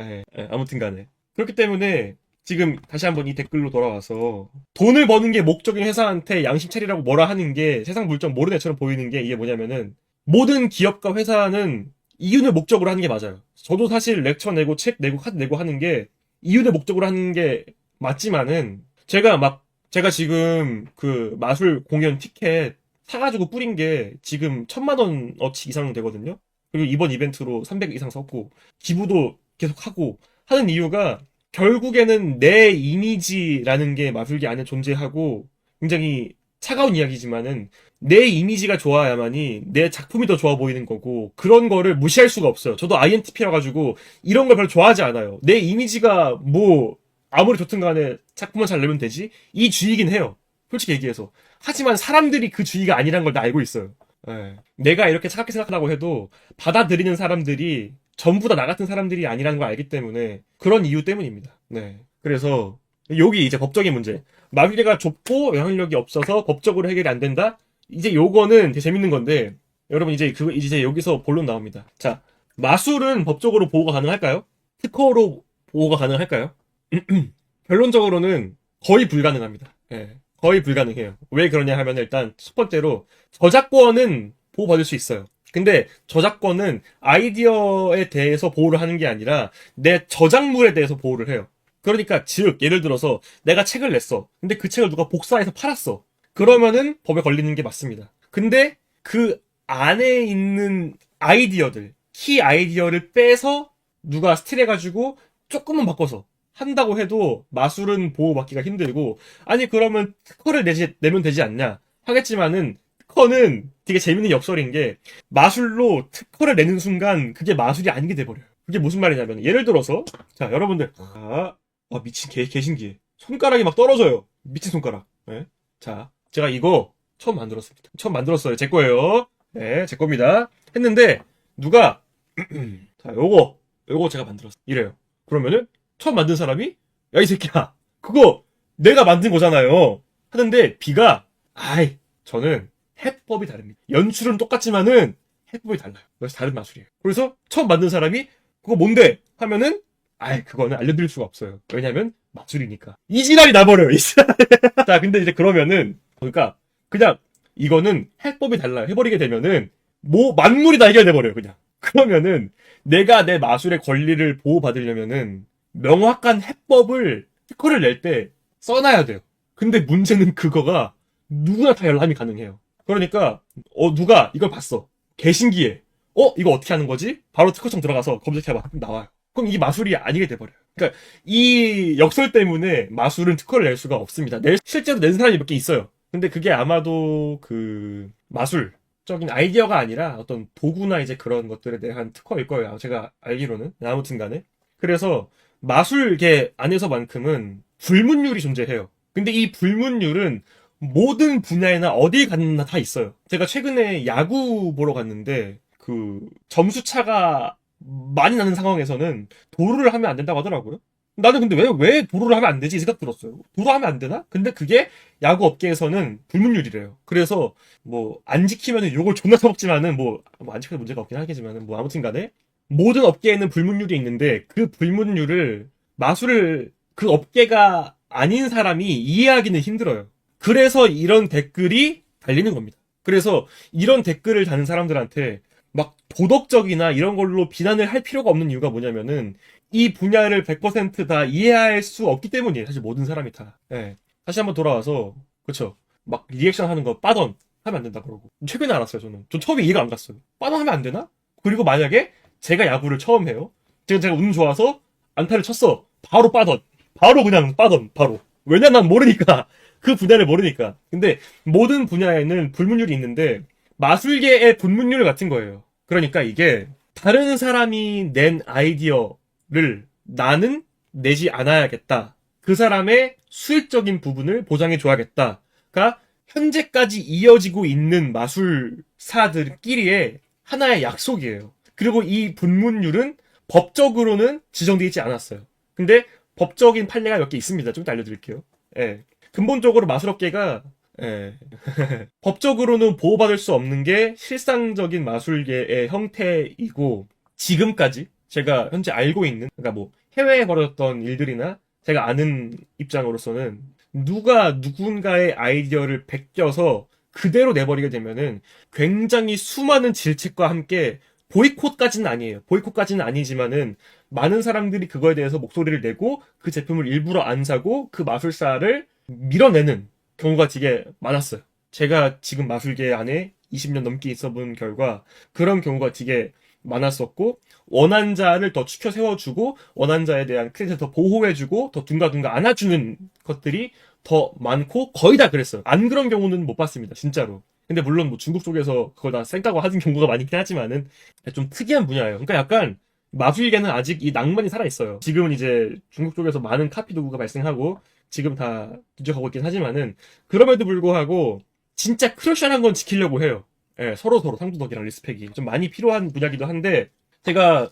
Speaker 1: 아무튼 간에. 그렇기 때문에 지금 다시 한번 이 댓글로 돌아와서, 돈을 버는 게 목적인 회사한테 양심 차리라고 뭐라 하는 게 세상 물정 모르는 애처럼 보이는 게, 이게 뭐냐면은, 모든 기업과 회사는 이윤을 목적으로 하는 게 맞아요. 저도 사실 렉처 내고 책 내고 카드 내고 하는 게 이윤을 목적으로 하는 게 맞지만은, 제가 지금 그 마술 공연 티켓 사가지고 뿌린 게 지금 1,000만 원어치 이상 되거든요. 그리고 이번 이벤트로 300 이상 썼고, 기부도 계속 하고 하는 이유가, 결국에는 내 이미지라는 게 마술계 안에 존재하고, 굉장히 차가운 이야기지만은 내 이미지가 좋아야만이 내 작품이 더 좋아 보이는 거고, 그런 거를 무시할 수가 없어요. 저도 INTP라 가지고 이런 걸 별로 좋아하지 않아요. 내 이미지가 아무리 좋든 간에 작품만 잘 내면 되지? 이 주의긴 해요. 솔직히 얘기해서. 하지만 사람들이 그 주의가 아니란 걸 다 알고 있어요. 내가 이렇게 차갑게 생각하라고 해도 받아들이는 사람들이 전부 다 나 같은 사람들이 아니라는 걸 알기 때문에, 그런 이유 때문입니다. 네. 그래서 여기 이제 법적인 문제. 마비례가 좁고 영향력이 없어서 법적으로 해결이 안 된다? 이제 요거는 되게 재밌는 건데, 여러분 이제 여기서 본론 나옵니다. 자, 마술은 법적으로 보호가 가능할까요? 특허로 보호가 가능할까요? 결론적으로는 거의 불가능합니다. 거의 불가능해요. 왜 그러냐 하면, 일단 첫 번째로 저작권은 보호받을 수 있어요. 근데 저작권은 아이디어에 대해서 보호를 하는 게 아니라 내 저작물에 대해서 보호를 해요. 그러니까 즉 예를 들어서 내가 책을 냈어. 근데 그 책을 누가 복사해서 팔았어. 그러면은 법에 걸리는 게 맞습니다. 근데 그 안에 있는 아이디어들, 키 아이디어를 빼서 누가 스틸해가지고 조금만 바꿔서 한다고 해도 마술은 보호받기가 힘들고, 아니 그러면 특허를 내면 되지 않냐 하겠지만은, 특허는 되게 재밌는 역설인 게 마술로 특허를 내는 순간 그게 마술이 아니게 돼버려요. 그게 무슨 말이냐면 예를 들어서 자 여러분들 미친 개신기해. 손가락이 막 떨어져요. 미친 손가락. 네? 자 제가 이거 처음 만들었습니다. 처음 만들었어요. 제 거예요. 네, 제 겁니다. 했는데 누가 자 요거 제가 만들었어요. 이래요. 그러면은 처음 만든 사람이 야 이 새끼야 그거 내가 만든 거잖아요 하는데 B가 아이 저는 해법이 다릅니다. 연출은 똑같지만은 해법이 달라요. 그래서 다른 마술이에요. 그래서 처음 만든 사람이 그거 뭔데 하면은 아이 그거는 알려드릴 수가 없어요. 왜냐면 마술이니까. 이 지랄이 나버려요. 이 지랄. 자 근데 이제 그러면은 그러니까 그냥 이거는 해법이 달라요. 해버리게 되면은 뭐 만물이 다 해결돼 버려요. 그냥. 그러면은 내가 내 마술의 권리를 보호받으려면은 명확한 해법을 특허를 낼 때 써놔야 돼요. 근데 문제는 그거가 누구나 다 열람이 가능해요. 그러니까 누가 이걸 봤어. 개신기해. 이거 어떻게 하는 거지? 바로 특허청 들어가서 검색해봐. 그럼 나와요. 그럼 이게 마술이 아니게 돼버려요. 그러니까 이 역설 때문에 마술은 특허를 낼 수가 없습니다. 실제로 낸 사람이 몇 개 있어요. 근데 그게 아마도 그 마술적인 아이디어가 아니라 어떤 도구나 이제 그런 것들에 대한 특허일 거예요. 제가 알기로는. 아무튼 간에. 그래서 마술계 안에서만큼은 불문율이 존재해요. 근데 이 불문율은 모든 분야에나 어디 갔나 다 있어요. 제가 최근에 야구 보러 갔는데 그 점수 차가 많이 나는 상황에서는 도루를 하면 안 된다고 하더라고요. 나는 근데 왜 도루를 하면 안 되지? 이 생각 들었어요. 도루하면 안 되나? 근데 그게 야구 업계에서는 불문율이래요. 그래서 뭐 안 지키면은 욕을 존나 써먹지만은 뭐 안 지켜도 문제가 없긴 하겠지만은 뭐 아무튼 간에 모든 업계에는 불문율이 있는데 그 불문율을 마술을 그 업계가 아닌 사람이 이해하기는 힘들어요. 그래서 이런 댓글이 달리는 겁니다. 그래서 이런 댓글을 다는 사람들한테 막 도덕적이나 이런 걸로 비난을 할 필요가 없는 이유가 뭐냐면은 이 분야를 100%다 이해할 수 없기 때문이에요. 사실 모든 사람이 다. 예. 다시 한번 돌아와서 그쵸. 막 리액션 하는 거 빠던 하면 안 된다 그러고. 최근에 알았어요 저는. 전 처음에 이해가 안 갔어요. 빠던 하면 안 되나? 그리고 만약에 제가 야구를 처음 해요. 제가 운 좋아서 안타를 쳤어. 바로 빠던. 바로 그냥 빠던. 바로. 왜냐 난 모르니까. 그 분야를 모르니까. 근데 모든 분야에는 불문율이 있는데 마술계의 불문율 같은 거예요. 그러니까 이게 다른 사람이 낸 아이디어를 나는 내지 않아야겠다. 그 사람의 수익적인 부분을 보장해 줘야겠다가 현재까지 이어지고 있는 마술사들끼리의 하나의 약속이에요. 그리고 이 불문율은 법적으로는 지정되어 있지 않았어요. 근데 법적인 판례가 몇 개 있습니다. 좀 이따 알려드릴게요. 예. 근본적으로 마술업계가 예. 법적으로는 보호받을 수 없는 게 실상적인 마술계의 형태이고 지금까지 제가 현재 알고 있는 그러니까 뭐 해외에 벌어졌던 일들이나 제가 아는 입장으로서는 누가 누군가의 아이디어를 베껴서 그대로 내버리게 되면은 굉장히 수많은 질책과 함께 보이콧까지는 아니에요. 보이콧까지는 아니지만은 많은 사람들이 그거에 대해서 목소리를 내고 그 제품을 일부러 안 사고 그 마술사를 밀어내는 경우가 되게 많았어요. 제가 지금 마술계 안에 20년 넘게 있어본 결과 그런 경우가 되게 많았었고 원한자를 더 추켜 세워주고 원한자에 대한 크레딧을 더 보호해주고 더 둥가둥가 안아주는 것들이 더 많고 거의 다 그랬어요. 안 그런 경우는 못 봤습니다. 진짜로. 근데 물론 뭐 중국 쪽에서 그걸 다 쌩까고 하는 경우가 많긴 하지만은 좀 특이한 분야예요. 그러니까 약간 마술계는 아직 이 낭만이 살아있어요. 지금은 이제 중국 쪽에서 많은 카피 도구가 발생하고 지금 다 뒤져가고 있긴 하지만은 그럼에도 불구하고 진짜 크러쉬한 건 지키려고 해요. 예, 서로 상도덕이랑 리스펙이 좀 많이 필요한 분야기도 한데 제가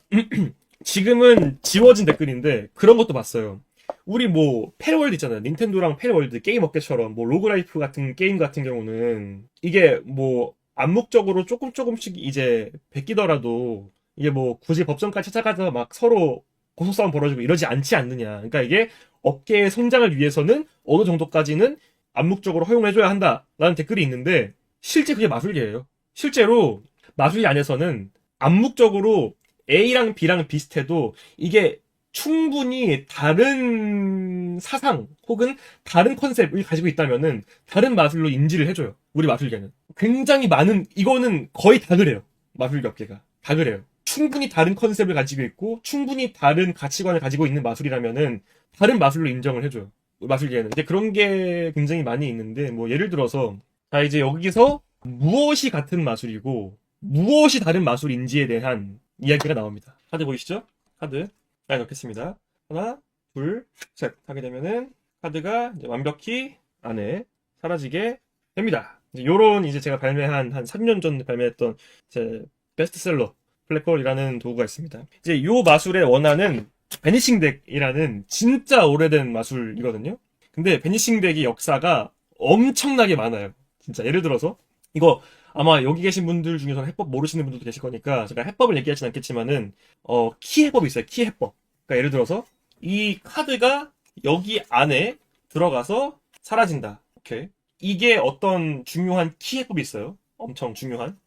Speaker 1: 지금은 지워진 댓글인데 그런 것도 봤어요. 우리 뭐 페르월드 있잖아요. 닌텐도랑 페르월드 게임 업계처럼 뭐 로그라이프 같은 게임 같은 경우는 이게 뭐 암묵적으로 조금씩 이제 베끼더라도 이게 뭐 굳이 법정까지 찾아가서 막 서로 고소싸움 벌어지고 이러지 않지 않느냐. 그러니까 이게 업계의 성장을 위해서는 어느 정도까지는 암묵적으로 허용해줘야 한다라는 댓글이 있는데 실제 그게 마술계예요. 실제로 마술계 안에서는 암묵적으로 A랑 B랑 비슷해도 이게 충분히 다른 사상 혹은 다른 컨셉을 가지고 있다면은 다른 마술로 인지를 해줘요. 우리 마술계는. 굉장히 많은, 이거는 거의 다 그래요. 마술계 업계가. 다 그래요. 충분히 다른 컨셉을 가지고 있고 충분히 다른 가치관을 가지고 있는 마술이라면은 다른 마술로 인정을 해줘요. 마술계는. 이제 그런 게 굉장히 많이 있는데 뭐 예를 들어서 자 이제 여기서 무엇이 같은 마술이고 무엇이 다른 마술인지에 대한 이야기가 나옵니다. 카드 보이시죠? 카드 잘 넣겠습니다. 하나, 둘, 셋 하게 되면은 카드가 이제 완벽히 안에 사라지게 됩니다. 이제 요런 이제 제가 발매한 한 3년 전 발매했던 제 베스트셀러 블랙홀이라는 도구가 있습니다. 이제 요 마술의 원화는 베니싱 덱이라는 진짜 오래된 마술이거든요. 근데 베니싱 덱의 역사가 엄청나게 많아요. 진짜 예를 들어서 이거 아마 여기 계신 분들 중에서는 해법 모르시는 분들도 계실 거니까 제가 해법을 얘기하진 않겠지만은 키 해법이 있어요. 키 해법. 그러니까 예를 들어서 이 카드가 여기 안에 들어가서 사라진다. 오케이. 이게 어떤 중요한 키 해법이 있어요. 엄청 중요한.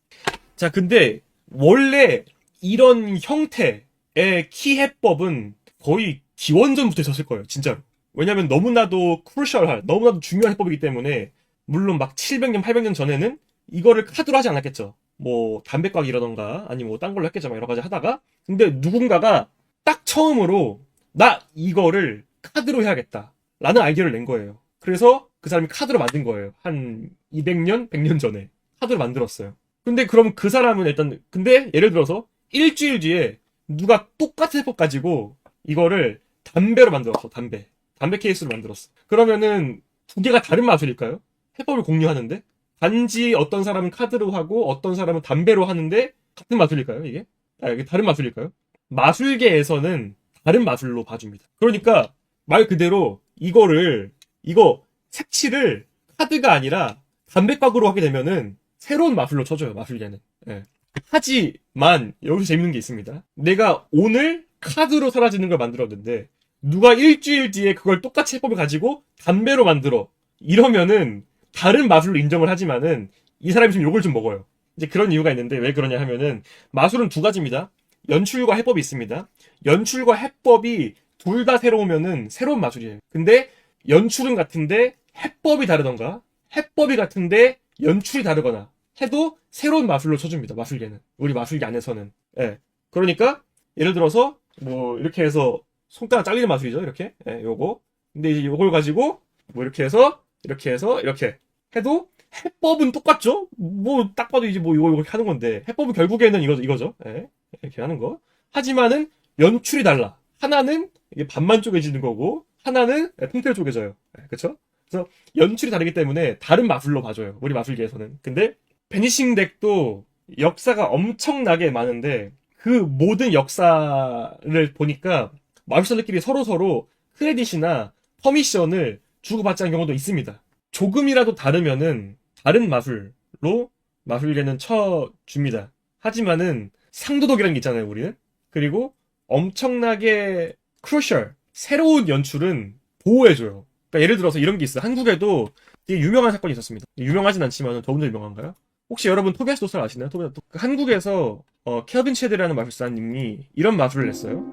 Speaker 1: 자, 근데 원래 이런 형태의 키 해법은 거의 기원전부터 있었을 거예요. 진짜로. 왜냐면 너무나도 크루셜한, 너무나도 중요한 해법이기 때문에 물론 막 700년, 800년 전에는 이거를 카드로 하지 않았겠죠. 뭐 담배각이라던가 아니면 뭐 딴 걸로 했겠죠. 막 여러 가지 하다가 근데 누군가가 딱 처음으로 나 이거를 카드로 해야겠다 라는 아이디어를 낸 거예요. 그래서 그 사람이 카드로 만든 거예요. 한 200년, 100년 전에 카드로 만들었어요. 근데 그럼 그 사람은 일단 근데 예를 들어서 일주일 뒤에 누가 똑같은 해법 가지고 이거를 담배로 만들었어. 담배 케이스로 만들었어. 그러면은 두 개가 다른 마술일까요? 해법을 공유하는데 단지 어떤 사람은 카드로 하고 어떤 사람은 담배로 하는데 같은 마술일까요? 이게? 이게 다른 마술일까요? 마술계에서는 다른 마술로 봐줍니다. 그러니까 말 그대로 이거 색칠을 카드가 아니라 담배각으로 하게 되면은 새로운 마술로 쳐줘요. 마술계는. 예. 하지만 여기서 재밌는 게 있습니다. 내가 오늘 카드로 사라지는 걸 만들었는데 누가 일주일 뒤에 그걸 똑같이 해법을 가지고 담배로 만들어. 이러면은 다른 마술로 인정을 하지만은 이 사람이 좀 욕을 좀 먹어요. 이제 그런 이유가 있는데 왜 그러냐 하면은 마술은 두 가지입니다. 연출과 해법이 있습니다. 연출과 해법이 둘 다 새로우면은 새로운 마술이에요. 근데 연출은 같은데 해법이 다르던가 해법이 같은데 연출이 다르거나 해도 새로운 마술로 쳐줍니다. 마술계는. 우리 마술계 안에서는. 예. 그러니까 예를 들어서 뭐 이렇게 해서 손가락 잘리는 마술이죠. 이렇게. 예, 요거. 근데 이제 요걸 가지고 뭐 이렇게 해서 이렇게 해도 해법은 똑같죠? 뭐 딱 봐도 이제 뭐 이거 하는 건데 해법은 결국에는 이거죠. 예. 이렇게 하는 거. 하지만은 연출이 달라. 하나는 이게 반만 쪼개지는 거고 하나는 통째로 쪼개져요. 예, 그쵸? 그래서 연출이 다르기 때문에 다른 마술로 봐줘요. 우리 마술계에서는. 근데 베니싱 덱도 역사가 엄청나게 많은데 그 모든 역사를 보니까 마술사들끼리 서로서로 크레딧이나 퍼미션을 주고받지 않은 경우도 있습니다. 조금이라도 다르면은 다른 마술로 마술계는 쳐줍니다. 하지만은 상도덕이라는 게 있잖아요, 우리는. 그리고 엄청나게 크루셜, 새로운 연출은 보호해줘요. 그러니까 예를 들어서 이런 게 있어요. 한국에도 되게 유명한 사건이 있었습니다. 유명하진 않지만 더욱더 유명한가요? 혹시 여러분 토비아스 도스를 아시나요? 한국에서 케빈 체드라는 마술사님이 이런 마술을 냈어요.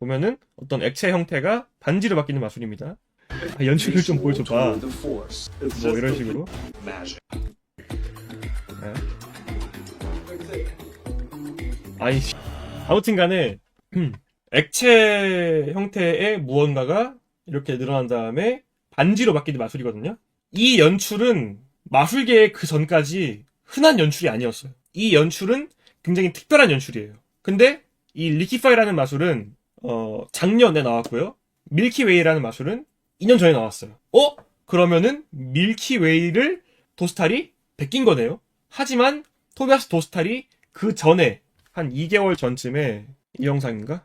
Speaker 1: 보면은 어떤 액체 형태가 반지로 바뀌는 마술입니다. 연출을 좀 보여줘봐. 뭐 이런 식으로. 네. 아이씨. 아무튼간에 액체 형태의 무언가가 이렇게 늘어난 다음에 반지로 바뀌는 마술이거든요. 이 연출은 마술계의 그 전까지 흔한 연출이 아니었어요. 이 연출은 굉장히 특별한 연출이에요. 근데 이 리키파이라는 마술은 작년에 나왔고요. 밀키웨이라는 마술은 2년 전에 나왔어요. 그러면은 밀키웨이를 도스탈이 베낀 거네요. 하지만 토비아스 도스탈이 그 전에 한 2개월 전쯤에 이 영상인가?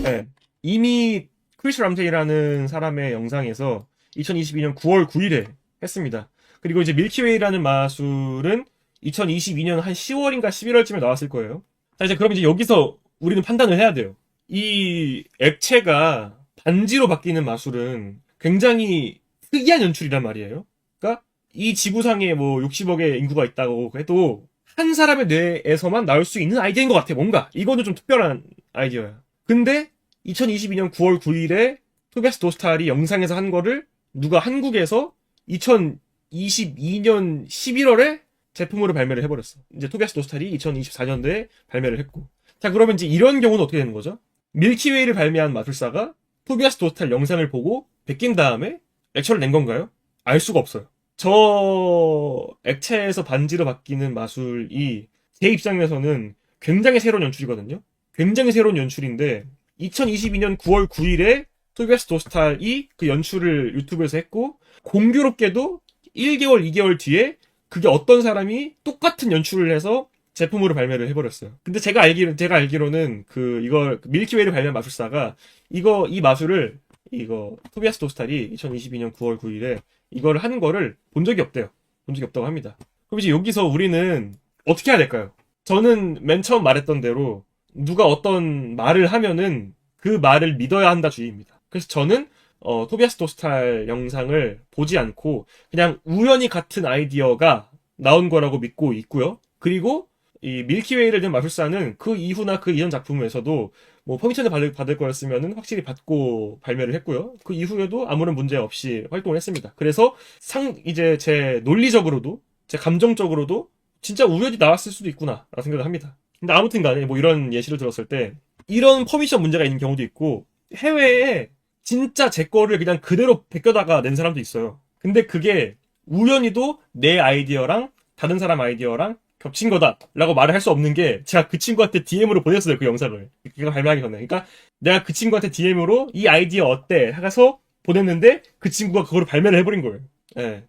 Speaker 1: 네. 이미 크리스 람테이라는 사람의 영상에서 2022년 9월 9일에 했습니다. 그리고 이제 밀키웨이라는 마술은 2022년 한 10월인가 11월쯤에 나왔을 거예요. 자, 이제 그럼 이제 여기서 우리는 판단을 해야 돼요. 이 액체가 반지로 바뀌는 마술은 굉장히 특이한 연출이란 말이에요. 그러니까 이 지구상에 뭐 60억의 인구가 있다고 해도 한 사람의 뇌에서만 나올 수 있는 아이디어인 것 같아, 뭔가. 이거는 좀 특별한 아이디어야. 근데 2022년 9월 9일에 토비아스 도스탈이 영상에서 한 거를 누가 한국에서 2022년 11월에 제품으로 발매를 해버렸어. 이제 토비아스 도스탈이 2024년도에 발매를 했고. 자, 그러면 이제 이런 경우는 어떻게 되는 거죠? 밀키웨이를 발매한 마술사가 토비아스 도스탈 영상을 보고 베낀 다음에 렉처를 낸 건가요? 알 수가 없어요. 저 액체에서 반지로 바뀌는 마술이 제 입장에서는 굉장히 새로운 연출이거든요. 굉장히 새로운 연출인데 2022년 9월 9일에 토비아스 도스탈이 그 연출을 유튜브에서 했고 공교롭게도 1개월, 2개월 뒤에 그게 어떤 사람이 똑같은 연출을 해서 제품으로 발매를 해버렸어요. 근데 제가 알기로는 이걸 밀키웨이를 발매한 마술사가 이 마술을 토비아스 도스탈이 2022년 9월 9일에 이걸 하는 거를 본 적이 없대요. 본 적이 없다고 합니다. 그럼 이제 여기서 우리는 어떻게 해야 될까요? 저는 맨 처음 말했던 대로 누가 어떤 말을 하면은 그 말을 믿어야 한다 주의입니다. 그래서 저는 토비아스 도스탈 영상을 보지 않고 그냥 우연히 같은 아이디어가 나온 거라고 믿고 있고요. 그리고 이 밀키웨이를 낸 마술사는 그 이후나 그 이전 작품에서도 뭐 퍼미션을 받을 거였으면은 확실히 받고 발매를 했고요. 그 이후에도 아무런 문제 없이 활동을 했습니다. 그래서 이제 제 논리적으로도 제 감정적으로도 진짜 우연히 나왔을 수도 있구나 라고 생각을 합니다. 근데 아무튼 간에 뭐 이런 예시를 들었을 때 이런 퍼미션 문제가 있는 경우도 있고 해외에 진짜 제 거를 그냥 그대로 베껴다가 낸 사람도 있어요. 근데 그게 우연히도 내 아이디어랑 다른 사람 아이디어랑 겹친 거다라고 말을 할 수 없는 게 제가 그 친구한테 DM으로 보냈어요. 그 영상을. 걔가 발매하기 전에. 그러니까 내가 그 친구한테 DM으로 이 아이디어 어때? 해서 보냈는데 그 친구가 그거를 발매를 해버린 거예요. 예.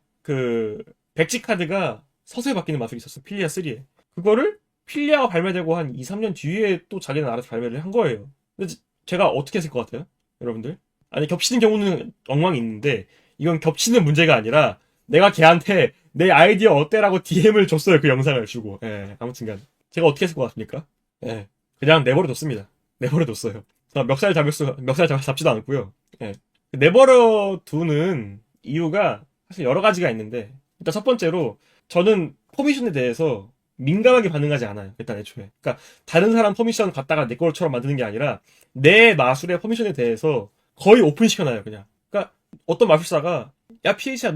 Speaker 1: 백지 카드가 서서히 바뀌는 마술이 있었어. 필리아 3에. 그거를 필리아가 발매되고 한 2, 3년 뒤에 또 자기는 알아서 발매를 한 거예요. 근데 제가 어떻게 했을 것 같아요? 여러분들? 아니, 겹치는 경우는 엉망이 있는데 이건 겹치는 문제가 아니라 내가 걔한테 내 아이디어 어때라고 DM을 줬어요. 그 영상을 주고. 예, 아무튼간. 제가 어떻게 했을 것 같습니까? 예, 그냥 내버려뒀습니다. 내버려뒀어요. 멱살 잡지도 않고요. 예. 내버려두는 이유가 사실 여러 가지가 있는데, 일단 첫 번째로, 저는 퍼미션에 대해서 민감하게 반응하지 않아요. 일단 애초에. 그러니까, 다른 사람 퍼미션 갖다가 내 거처럼 만드는 게 아니라, 내 마술의 퍼미션에 대해서 거의 오픈시켜놔요, 그냥. 그러니까, 어떤 마술사가, 야, PH야,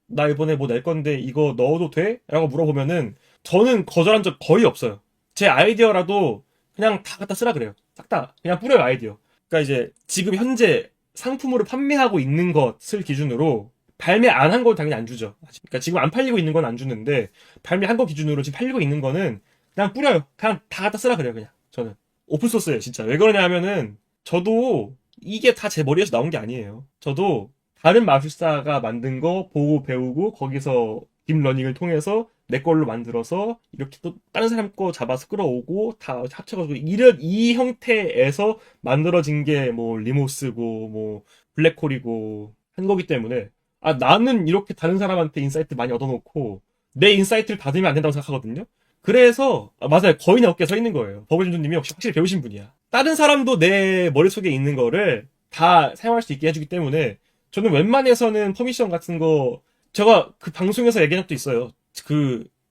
Speaker 1: 나 이번에 뭐 낼 건데 이거 넣어도 돼? 라고 물어보면은 저는 거절한 적 거의 없어요. 제 아이디어라도 그냥 다 갖다 쓰라 그래요. 싹 다 그냥 뿌려요, 아이디어. 그러니까 이제 지금 현재 상품으로 판매하고 있는 것을 기준으로 발매 안 한 건 당연히 안 주죠. 그러니까 지금 안 팔리고 있는 건 안 주는데 발매한 거 기준으로 지금 팔리고 있는 거는 그냥 뿌려요. 그냥 다 갖다 쓰라 그래요, 그냥. 저는 오픈소스예요, 진짜. 왜 그러냐 하면은 저도 이게 다 제 머리에서 나온 게 아니에요. 저도 다른 마술사가 만든 거 보고 배우고 거기서 딥러닝을 통해서 내 걸로 만들어서 이렇게 또 다른 사람 거 잡아서 끌어오고 다 합쳐가지고 이 형태에서 만들어진 게 뭐 리모스고 뭐 블랙홀이고 한 거기 때문에 나는 이렇게 다른 사람한테 인사이트 많이 얻어놓고 내 인사이트를 받으면 안 된다고 생각하거든요. 그래서 맞아요. 거의 내 어깨에 서 있는 거예요. 버블준주님이 확실히 배우신 분이야. 다른 사람도 내 머릿속에 있는 거를 다 사용할 수 있게 해주기 때문에 저는 웬만해서는 퍼미션 같은 거, 제가 그 방송에서 얘기한 적도 있어요.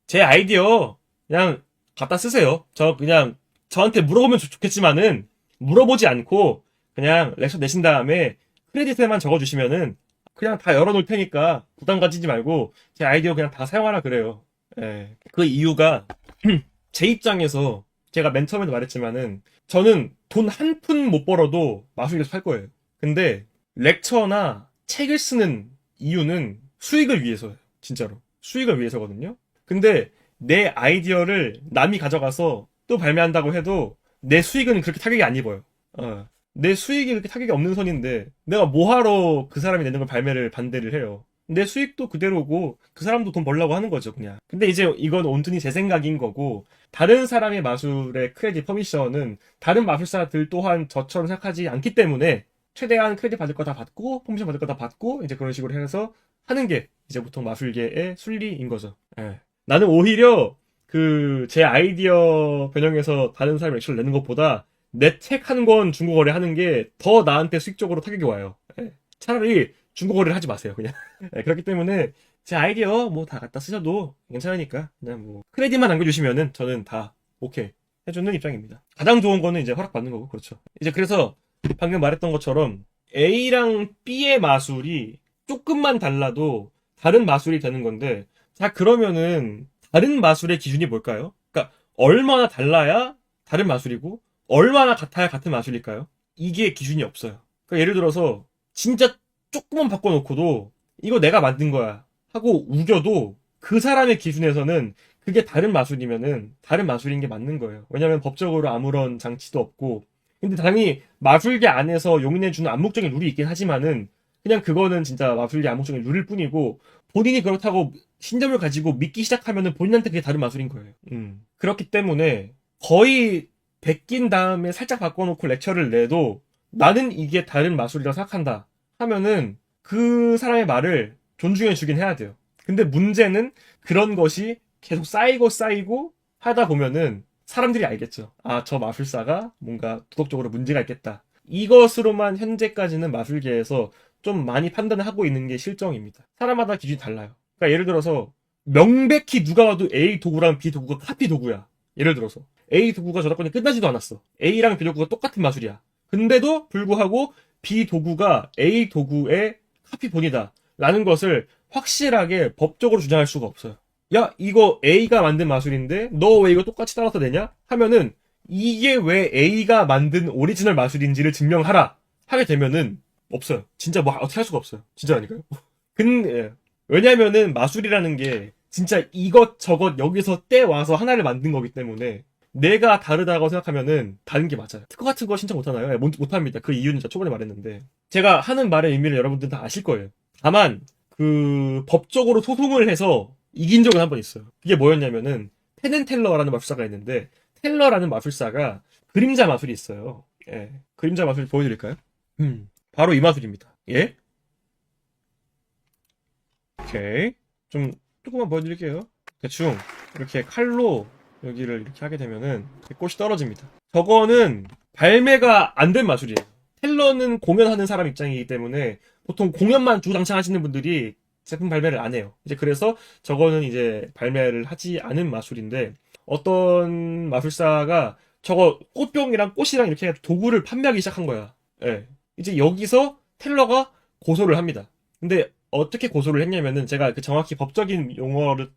Speaker 1: 제 아이디어, 그냥 갖다 쓰세요. 그냥, 저한테 물어보면 좋겠지만은, 물어보지 않고, 그냥 렉처 내신 다음에, 크레딧에만 적어주시면은, 그냥 다 열어놓을 테니까, 부담 가지지 말고, 제 아이디어 그냥 다 사용하라 그래요. 예. 그 이유가, 제 입장에서, 제가 맨 처음에도 말했지만은, 저는 돈 한 푼 못 벌어도 마술 계속 할 거예요. 근데, 렉처나 책을 쓰는 이유는 수익을 위해서예요. 진짜로. 수익을 위해서거든요. 근데 내 아이디어를 남이 가져가서 또 발매한다고 해도 내 수익은 그렇게 타격이 안 입어요. 내 수익이 그렇게 타격이 없는 선인데 내가 뭐하러 그 사람이 내는 걸 반대를 해요. 내 수익도 그대로고 그 사람도 돈 벌려고 하는 거죠, 그냥. 근데 이제 이건 온전히 제 생각인 거고 다른 사람의 마술의 크레딧 퍼미션은 다른 마술사들 또한 저처럼 생각하지 않기 때문에 최대한 크레딧 받을 거 다 받고 퍼미션 받을 거 다 받고 이제 그런 식으로 해서 하는 게 이제 보통 마술계의 순리인 거죠. 예. 나는 오히려 제 아이디어 변형해서 다른 사람이 액션을 내는 것보다 내 책 한 권 중고 거래하는 게 더 나한테 수익적으로 타격이 와요. 예. 차라리 중고 거래를 하지 마세요, 그냥. 예, 그렇기 때문에 제 아이디어 뭐 다 갖다 쓰셔도 괜찮으니까 그냥 뭐 크레딧만 남겨주시면은 저는 다 오케이 해주는 입장입니다. 가장 좋은 거는 이제 허락받는 거고 그렇죠. 이제 그래서 방금 말했던 것처럼 A랑 B의 마술이 조금만 달라도 다른 마술이 되는 건데 자 그러면은 다른 마술의 기준이 뭘까요? 그러니까 얼마나 달라야 다른 마술이고 얼마나 같아야 같은 마술일까요? 이게 기준이 없어요. 그러니까 예를 들어서 진짜 조금만 바꿔놓고도 이거 내가 만든 거야 하고 우겨도 그 사람의 기준에서는 그게 다른 마술이면은 다른 마술인 게 맞는 거예요. 왜냐면 법적으로 아무런 장치도 없고 근데 당연히 마술계 안에서 용인해주는 암묵적인 룰이 있긴 하지만은 그냥 그거는 진짜 마술계 암묵적인 룰일 뿐이고 본인이 그렇다고 신념을 가지고 믿기 시작하면은 본인한테 그게 다른 마술인 거예요. 그렇기 때문에 거의 베낀 다음에 살짝 바꿔놓고 렉처를 내도 나는 이게 다른 마술이라고 생각한다 하면은 그 사람의 말을 존중해 주긴 해야 돼요. 근데 문제는 그런 것이 계속 쌓이고 하다 보면은 사람들이 알겠죠. 아, 저 마술사가 뭔가 도덕적으로 문제가 있겠다. 이것으로만 현재까지는 마술계에서 좀 많이 판단을 하고 있는 게 실정입니다. 사람마다 기준이 달라요. 그러니까 예를 들어서 명백히 누가 와도 A 도구랑 B 도구가 카피 도구야. 예를 들어서 A 도구가 저작권이 끝나지도 않았어. A랑 B 도구가 똑같은 마술이야. 근데도 불구하고 B 도구가 A 도구의 카피본이다. 라는 것을 확실하게 법적으로 주장할 수가 없어요. 야, 이거 A가 만든 마술인데 너 왜 이거 똑같이 따라서 내냐? 하면은 이게 왜 A가 만든 오리지널 마술인지를 증명하라 하게 되면은 없어요. 진짜 뭐 어떻게 할 수가 없어요. 진짜 아닐까요? 근데 왜냐면은 마술이라는 게 진짜 이것저것 여기서 떼와서 하나를 만든 거기 때문에 내가 다르다고 생각하면은 다른 게 맞아요. 특허 같은 거 신청 못하나요? 예, 못합니다. 그 이유는 제가 초반에 말했는데 제가 하는 말의 의미를 여러분들 다 아실 거예요. 다만 그 법적으로 소송을 해서 이긴 적은 한 번 있어요. 그게 뭐였냐면은 펜앤텔러라는 마술사가 있는데 텔러라는 마술사가 그림자 마술이 있어요. 예, 그림자 마술 보여드릴까요? 바로 이 마술입니다. 예? 오케이. 좀 조금만 보여드릴게요. 대충 이렇게 칼로 여기를 이렇게 하게 되면은 꽃이 떨어집니다. 저거는 발매가 안 된 마술이에요. 텔러는 공연하는 사람 입장이기 때문에 보통 공연만 주장창 하시는 분들이 제품 발매를 안 해요. 이제 그래서 저거는 이제 발매를 하지 않은 마술인데 어떤 마술사가 저거 꽃병이랑 꽃이랑 이렇게 도구를 판매하기 시작한 거야. 예. 이제 여기서 텔러가 고소를 합니다. 근데 어떻게 고소를 했냐면은 제가 그 정확히 법적인 용어를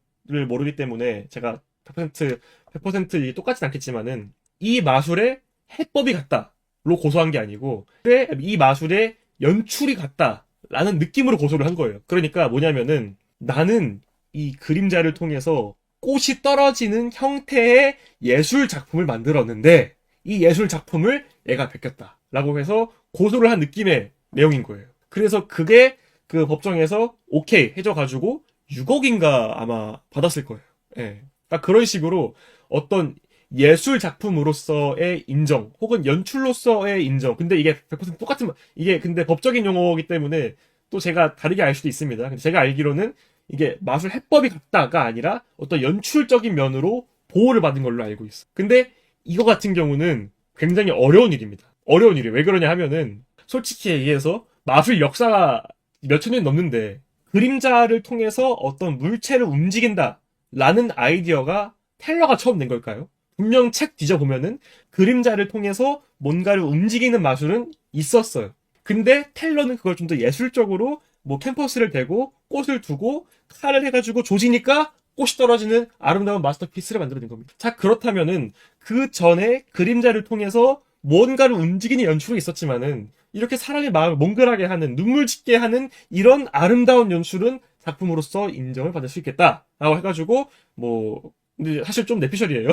Speaker 1: 모르기 때문에 제가 100% 똑같진 않겠지만은 이 마술에 해법이 같다로 고소한 게 아니고 그래 이 마술에 연출이 같다라는 느낌으로 고소를 한 거예요. 그러니까 뭐냐면은 나는 이 그림자를 통해서 꽃이 떨어지는 형태의 예술 작품을 만들었는데 이 예술 작품을 얘가 베꼈다라고 해서 고소를 한 느낌의 내용인 거예요. 그래서 그게 그 법정에서 오케이 해줘가지고 6억인가 아마 받았을 거예요. 예. 그러니까 그런 식으로 어떤 예술 작품으로서의 인정 혹은 연출로서의 인정. 근데 이게 100% 똑같은 이게 근데 법적인 용어이기 때문에 또 제가 다르게 알 수도 있습니다. 근데 제가 알기로는 이게 마술 해법이 같다가 아니라 어떤 연출적인 면으로 보호를 받은 걸로 알고 있어. 근데 이거 같은 경우는 굉장히 어려운 일입니다. 어려운 일이 왜 그러냐 하면은 솔직히 얘기해서 마술 역사가 몇천 년 넘는데 그림자를 통해서 어떤 물체를 움직인다 라는 아이디어가 텔러가 처음 낸 걸까요? 분명 책 뒤져보면은 그림자를 통해서 뭔가를 움직이는 마술은 있었어요. 근데 텔러는 그걸 좀 더 예술적으로 뭐 캠퍼스를 대고 꽃을 두고 칼을 해가지고 조지니까 꽃이 떨어지는 아름다운 마스터피스를 만들어낸 겁니다. 자, 그렇다면은 그 전에 그림자를 통해서 뭔가를 움직이는 연출이 있었지만은 이렇게 사람의 마음을 몽글하게 하는 눈물 짓게 하는 이런 아름다운 연출은 작품으로서 인정을 받을 수 있겠다라고 해가지고 뭐 근데 사실 좀 내피셜이에요.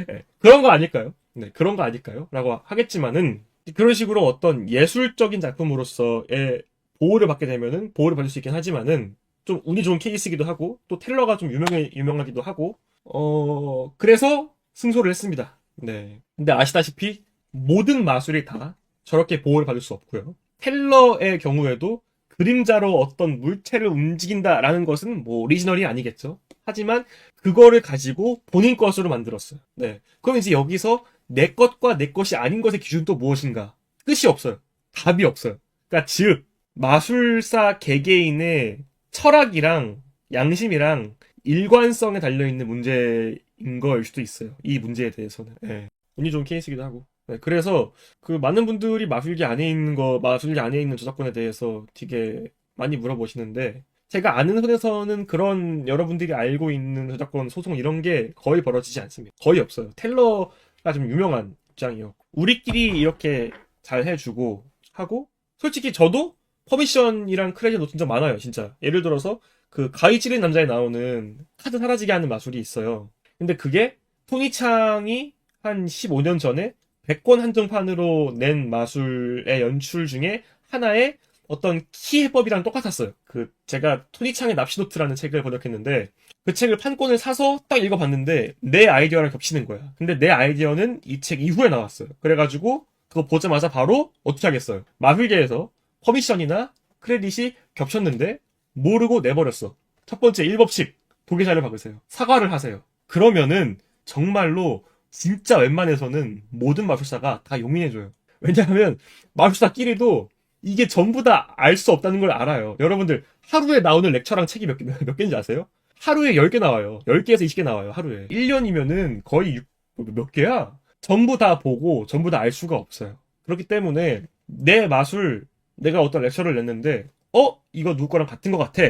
Speaker 1: 네, 그런 거 아닐까요? 네, 그런 거 아닐까요? 라고 하겠지만은 그런 식으로 어떤 예술적인 작품으로서의 보호를 받게 되면은 보호를 받을 수 있긴 하지만은 좀 운이 좋은 케이스이기도 하고 또 텔러가 좀 유명하기도 하고 그래서 승소를 했습니다. 네. 근데 아시다시피 모든 마술이 다 저렇게 보호를 받을 수 없고요. 텔러의 경우에도 그림자로 어떤 물체를 움직인다라는 것은 뭐 오리지널이 아니겠죠. 하지만 그거를 가지고 본인 것으로 만들었어요. 네. 그럼 이제 여기서 내 것과 내 것이 아닌 것의 기준은 또 무엇인가? 끝이 없어요. 답이 없어요. 그러니까 즉 마술사 개개인의 철학이랑 양심이랑 일관성에 달려있는 문제인 거일 수도 있어요. 이 문제에 대해서는. 예. 운이 좋은 케이스이기도 하고. 네, 그래서 그 많은 분들이 마술기 안에 있는 저작권에 대해서 되게 많이 물어보시는데, 제가 아는 선에서는 그런 여러분들이 알고 있는 저작권 소송 이런 게 거의 벌어지지 않습니다. 거의 없어요. 텔러가 좀 유명한 입장이요. 우리끼리 이렇게 잘 해주고 하고, 솔직히 저도 퍼미션이랑 크레딧 진짜 많아요, 진짜. 예를 들어서 그 가위 찌른 남자에 나오는 카드 사라지게 하는 마술이 있어요. 근데 그게 토니창이 한 15년 전에 100권 한정판으로 낸 마술의 연출 중에 하나의 어떤 키 해법이랑 똑같았어요. 그 제가 토니창의 납시노트라는 책을 번역했는데 그 책을 판권을 사서 딱 읽어봤는데 내 아이디어랑 겹치는 거야. 근데 내 아이디어는 이 책 이후에 나왔어요. 그래가지고 그거 보자마자 바로 어떻게 하겠어요. 마술계에서 커미션이나 크레딧이 겹쳤는데 모르고 내버렸어. 첫 번째 1법칙 도계자를 박으세요. 사과를 하세요. 그러면은 정말로 진짜 웬만해서는 모든 마술사가 다 용인해줘요. 왜냐하면 마술사끼리도 이게 전부 다 알 수 없다는 걸 알아요. 여러분들 하루에 나오는 렉처랑 책이 몇 개인지 아세요? 하루에 10개 나와요. 10개에서 20개 나와요. 하루에. 1년이면은 거의 몇 개야? 전부 다 보고 전부 다 알 수가 없어요. 그렇기 때문에 내 마술 내가 어떤 렉처를 냈는데 이거 누구 거랑 같은 것 같아.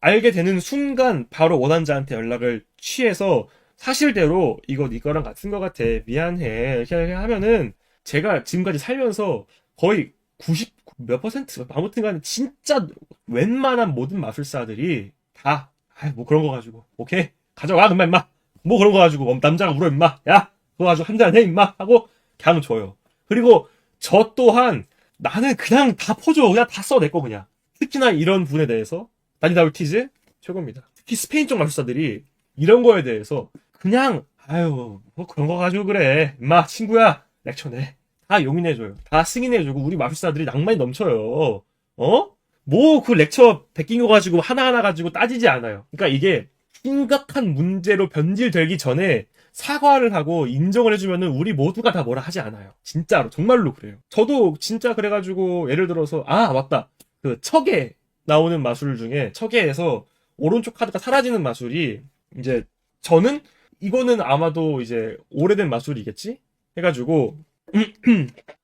Speaker 1: 알게 되는 순간 바로 원한자한테 연락을 취해서 사실대로 이거 네 거랑 같은 것 같아. 미안해. 이렇게 하면은 제가 지금까지 살면서 거의 90 몇 퍼센트 아무튼 간에 진짜 웬만한 모든 마술사들이 다 뭐 그런 거 가지고 오케이 가져가 그만 임마 뭐 그런 거 가지고 남자가 울어 임마 야 그거 가지고 한잔 해 임마 하고 그냥 줘요. 그리고 저 또한 나는 그냥 다 퍼줘. 그냥 다 써 내 거 그냥. 특히나 이런 분에 대해서 다니다 올티즈 최고입니다. 특히 스페인 쪽 마술사들이 이런 거에 대해서 그냥 아유 뭐 그런 거 가지고 그래 임마 친구야 렉처 내. 다 용인해줘요. 다 승인해주고 우리 마술사들이 낭만이 넘쳐요. 뭐 그 렉처 베낀 거 가지고 하나하나 가지고 따지지 않아요. 그러니까 이게 심각한 문제로 변질되기 전에 사과를 하고 인정을 해주면은 우리 모두가 다 뭐라 하지 않아요. 진짜로 정말로 그래요. 저도 진짜 그래가지고 예를 들어서 맞다. 그 척에 나오는 마술 중에 척에에서 오른쪽 카드가 사라지는 마술이 이제 저는 이거는 아마도 이제 오래된 마술이겠지 해가지고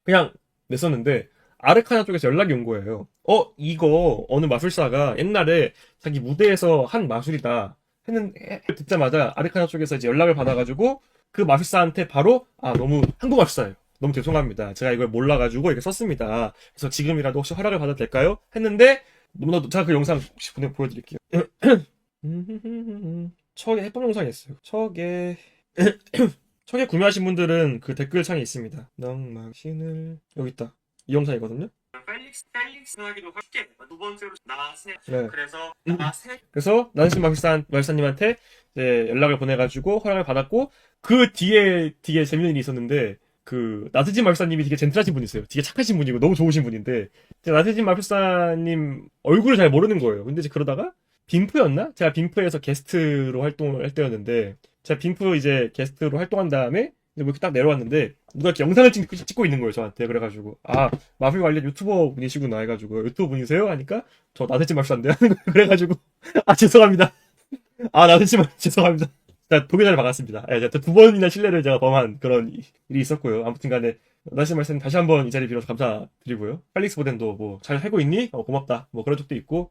Speaker 1: 그냥 냈었는데 아르카나 쪽에서 연락이 온 거예요. 이거 어느 마술사가 옛날에 자기 무대에서 한 마술이다 했는데 듣자마자 아르카나 쪽에서 이제 연락을 받아가지고 그 마술사한테 바로 너무 한국 마술사예요. 너무 죄송합니다. 제가 이걸 몰라가지고 이렇게 썼습니다. 그래서 지금이라도 혹시 허락을 받아도 될까요? 했는데 너무나도 제가 그 영상 혹시 보여드릴게요. 척에 해법 영상이 있어요. 척에 구매하신 분들은 그 댓글창에 있습니다. 넉막신을 여기 있다. 이 영상이거든요. 펠릭스 하기도 쉽게 두 번째로 나세. 네. 그래서 나세신 마술사님한테 이제 연락을 보내가지고 허락을 받았고 그 뒤에 되게 재밌는 일이 있었는데 그 나세진 마술사님이 되게 젠틀하신 분이세요. 되게 착하신 분이고 너무 좋으신 분인데 나세진 마술사님 얼굴을 잘 모르는 거예요. 근데 이제 그러다가 빔프였나? 제가 빔프에서 게스트로 활동을 할 때였는데 제가 빔프 이제 게스트로 활동한 다음에 뭐 이렇게 딱 내려왔는데 누가 이렇게 영상을 찍고 있는 거예요 저한테. 그래가지고 마술 관련 유튜버 분이시구나 해가지고 유튜버 분이세요? 하니까 저 나세진 마술사인데 하는 거예요. 그래가지고 죄송합니다. 나세진 마술사 죄송합니다. 도계자를 박았습니다. 제가 두 번이나 신뢰를 제가 범한 그런 일이 있었고요. 아무튼 간에 나세진 마술사님 다시 한번 이 자리 빌어서 감사드리고요. 팔릭스 보덴도 뭐 잘 살고 있니? 고맙다. 뭐 그런 적도 있고.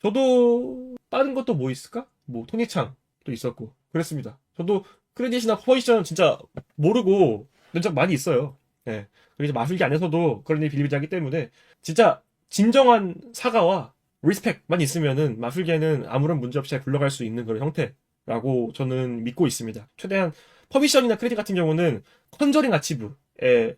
Speaker 1: 저도 다른 것도 뭐 있을까? 뭐 토니창도 있었고 그랬습니다. 저도 크레딧이나 퍼미션 진짜 모르고 낸 적 많이 있어요. 그리고 이제 마술기 안에서도 그런 일이 비일비재하기 때문에 진짜 진정한 사과와 리스펙만 있으면은 마술계는 아무런 문제 없이 잘 굴러갈 수 있는 그런 형태라고 저는 믿고 있습니다. 최대한 퍼미션이나 크레딧 같은 경우는 컨저링 아치브에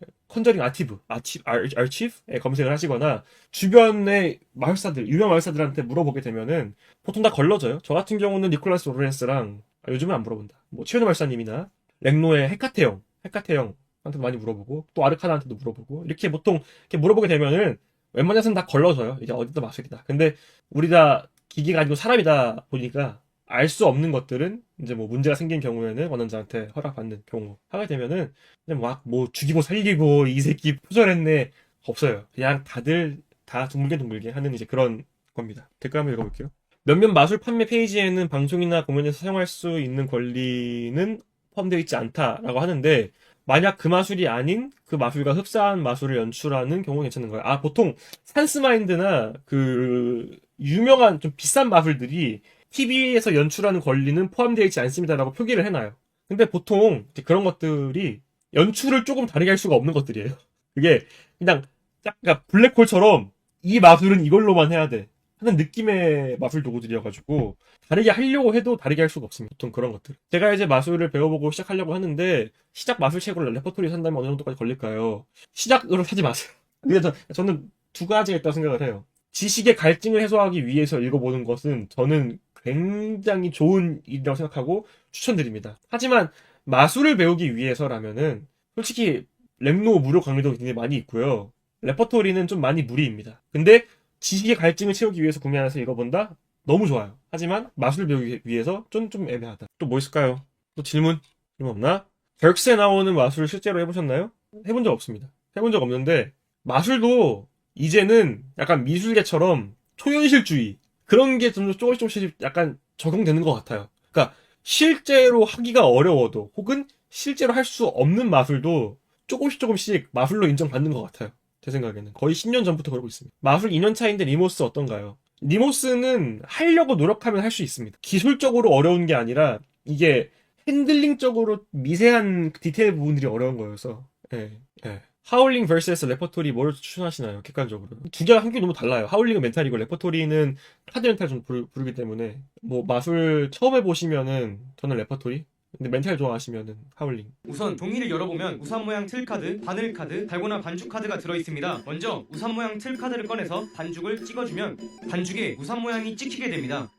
Speaker 1: 검색을 하시거나 주변의 마술사들, 유명 마술사들한테 물어보게 되면은 보통 다 걸러져요. 저 같은 경우는 니콜라스 오르네스랑 요즘은 안 물어본다. 뭐 최현우 마술사님이나 렉노의 헤카테형한테도 많이 물어보고 또 아르카나한테도 물어보고 이렇게 보통 이렇게 물어보게 되면은 웬만해서는 다 걸러져요. 이게 어디다 마술이다. 근데 우리 다 기계가 아니고 사람이다 보니까 알 수 없는 것들은 이제 뭐 문제가 생긴 경우에는 원한자한테 허락받는 경우 하게 되면은 그냥 막 뭐 죽이고 살리고 이 새끼 표절했네 없어요. 그냥 다들 다 둥글게 하는 이제 그런 겁니다. 댓글 한번 읽어볼게요. 몇몇 마술 판매 페이지에는 방송이나 공연에서 사용할 수 있는 권리는 포함되어 있지 않다라고 하는데, 만약 그 마술이 아닌 그 마술과 흡사한 마술을 연출하는 경우는 괜찮은 거예요. 아, 보통 산스마인드나 그 유명한 좀 비싼 마술들이 TV에서 연출하는 권리는 포함되어 있지 않습니다라고 표기를 해놔요. 근데 보통 이제 그런 것들이 연출을 조금 다르게 할 수가 없는 것들이에요. 그게 그냥 약간 블랙홀처럼 이 마술은 이걸로만 해야 돼 하는 느낌의 마술 도구들이어가지고 다르게 하려고 해도 다르게 할 수가 없습니다. 보통 그런 것들. 제가 이제 마술을 배워보고 시작하려고 하는데, 시작 마술책으로 레퍼토리 산다면 어느 정도까지 걸릴까요? 시작으로 사지 마세요. 근데 저는 두 가지가 있다고 생각을 해요. 지식의 갈증을 해소하기 위해서 읽어보는 것은 저는 굉장히 좋은 일이라고 생각하고 추천드립니다. 하지만 마술을 배우기 위해서라면은 솔직히 랩노 무료 강의도 굉장히 많이 있고요. 레퍼토리는 좀 많이 무리입니다. 근데 지식의 갈증을 채우기 위해서 구매해서 읽어본다? 너무 좋아요. 하지만 마술을 배우기 위해서 좀 애매하다. 또 뭐 있을까요? 또 질문 없나? 덜크스에 나오는 마술 실제로 해보셨나요? 해본 적 없습니다. 해본 적 없는데 마술도 이제는 약간 미술계처럼 초현실주의 그런 게 좀 조금씩 약간 적용되는 것 같아요. 그러니까 실제로 하기가 어려워도 혹은 실제로 할 수 없는 마술도 조금씩 마술로 인정받는 것 같아요. 제 생각에는 거의 10년 전부터 그러고 있습니다. 마술 2년 차인데 리모스 어떤가요? 리모스는 하려고 노력하면 할 수 있습니다. 기술적으로 어려운 게 아니라 이게 핸들링적으로 미세한 디테일 부분들이 어려운 거여서. 예, 예. 하울링 vs 레퍼토리 뭐를 추천하시나요? 객관적으로 두 개가 한국이 너무 달라요. 하울링은 멘탈이고 레퍼토리는 카드 멘탈 좀 부르기 때문에 뭐 마술 처음 해보시면은 저는 레퍼토리, 근데 멘탈 좋아하시면은 하울링.
Speaker 2: 우선 종이를 열어보면 우산 모양 틀 카드, 바늘 카드, 달고나 반죽 카드가 들어있습니다. 먼저 우산 모양 틀 카드를 꺼내서 반죽을 찍어주면 반죽에 우산 모양이 찍히게 됩니다.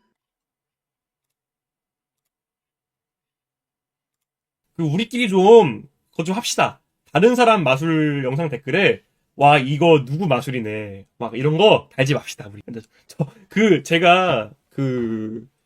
Speaker 1: 그리고 우리끼리 좀 그거 좀 합시다. 다른 사람 마술 영상 댓글에 와 이거 누구 마술이네 막 이런 거 달지 맙시다 우리. 근데 제가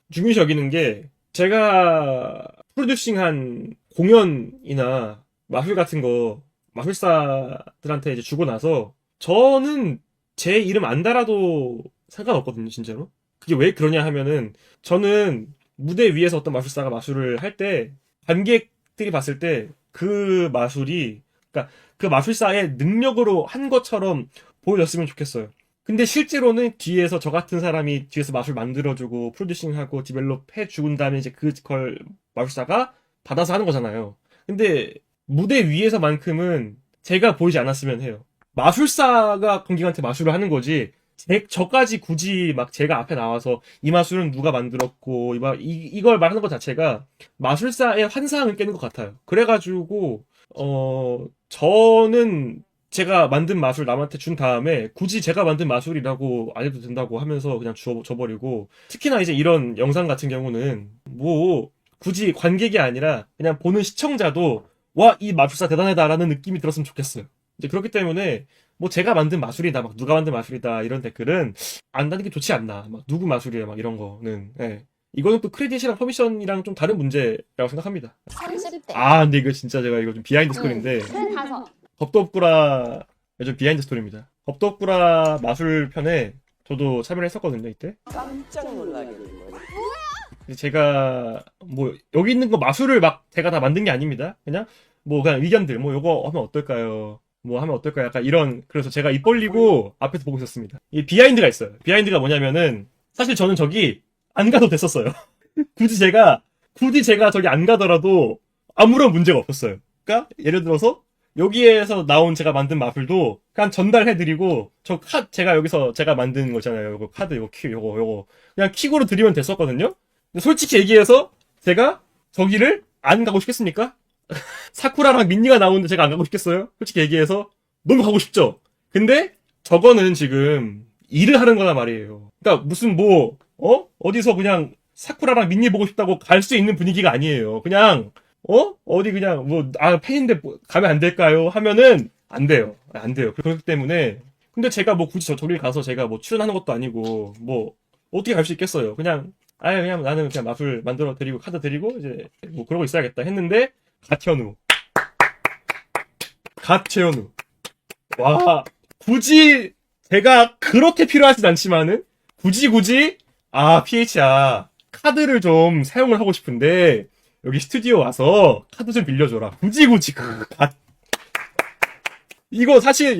Speaker 1: 중요시 여기는 게, 제가 프로듀싱한 공연이나 마술 같은 거 마술사들한테 이제 주고 나서 저는 제 이름 안 달아도 상관없거든요, 진짜로. 그게 왜 그러냐 하면은, 저는 무대 위에서 어떤 마술사가 마술을 할 때 관객들이 봤을 때 그 마술이, 그러니까 그 마술사의 능력으로 한 것처럼 보여졌으면 좋겠어요. 근데 실제로는 뒤에서 저 같은 사람이 뒤에서 마술 만들어주고 프로듀싱하고 디벨롭 해주는 다음에 이제 그걸 마술사가 받아서 하는 거잖아요. 근데 무대 위에서만큼은 제가 보이지 않았으면 해요. 마술사가 관객한테 마술을 하는 거지. 저까지 굳이 막 제가 앞에 나와서 이 마술은 누가 만들었고 이걸 말하는 것 자체가 마술사의 환상을 깨는 것 같아요. 그래가지고 저는 제가 만든 마술 남한테 준 다음에 굳이 제가 만든 마술이라고 안 해도 된다고 하면서 그냥 줘버리고, 특히나 이제 이런 영상 같은 경우는 뭐 굳이 관객이 아니라 그냥 보는 시청자도 와, 이 마술사 대단하다라는 느낌이 들었으면 좋겠어요. 이제 그렇기 때문에 뭐 제가 만든 마술이다, 막 누가 만든 마술이다 이런 댓글은 안 다는 게 좋지 않나. 막 누구 마술이야, 막 이런 거는. 예. 이거는 또 크레딧이랑 퍼미션이랑 좀 다른 문제라고 생각합니다.
Speaker 3: 30대.
Speaker 1: 아, 근데 이거 진짜 제가 이거 좀 비하인드 스토리인데,
Speaker 3: 25.
Speaker 1: 겁도 없구라 요즘 비하인드 스토리입니다. 겁도 없구라 마술 편에 저도 참여를 했었거든요, 이때.
Speaker 4: 깜짝 놀라겠네.
Speaker 1: 제가 뭐 여기 있는 거 마술을 막 제가 다 만든 게 아닙니다. 그냥 의견들 뭐 요거 하면 어떨까요? 뭐 하면 어떨까요? 약간 이런, 그래서 제가 입 벌리고 앞에서 보고 있었습니다. 이 비하인드가 있어요. 비하인드가 뭐냐면은, 사실 저는 저기 안 가도 됐었어요. 굳이 제가 저기 안 가더라도 아무런 문제가 없었어요. 그러니까 예를 들어서 여기에서 나온 제가 만든 마술도 그냥 전달해드리고, 제가 여기서 제가 만든 거잖아요. 요거 카드, 요거 그냥 킥으로 드리면 됐었거든요. 근데 솔직히 얘기해서 제가 저기를 안 가고 싶겠습니까? 사쿠라랑 민니가 나오는데 제가 안 가고 싶겠어요? 솔직히 얘기해서 너무 가고 싶죠. 근데 저거는 지금 일을 하는 거란 말이에요. 그러니까 무슨 어디서 그냥 사쿠라랑 민니 보고 싶다고 갈 수 있는 분위기가 아니에요. 그냥 어디 그냥 팬인데 가면 안 될까요? 하면은 안 돼요. 안 돼요. 그렇기 때문에. 근데 제가 굳이 저길 가서 제가 출연하는 것도 아니고 어떻게 갈 수 있겠어요. 그냥 나는 그냥 마술 만들어 드리고 카드 드리고 이제 그러고 있어야겠다 했는데, 갓채연우. 와, 굳이 제가 그렇게 필요하진 않지만은 굳이 아, PH야. 카드를 좀 사용을 하고 싶은데, 여기 스튜디오 와서 카드 좀 빌려줘라. 굳이 이거 사실,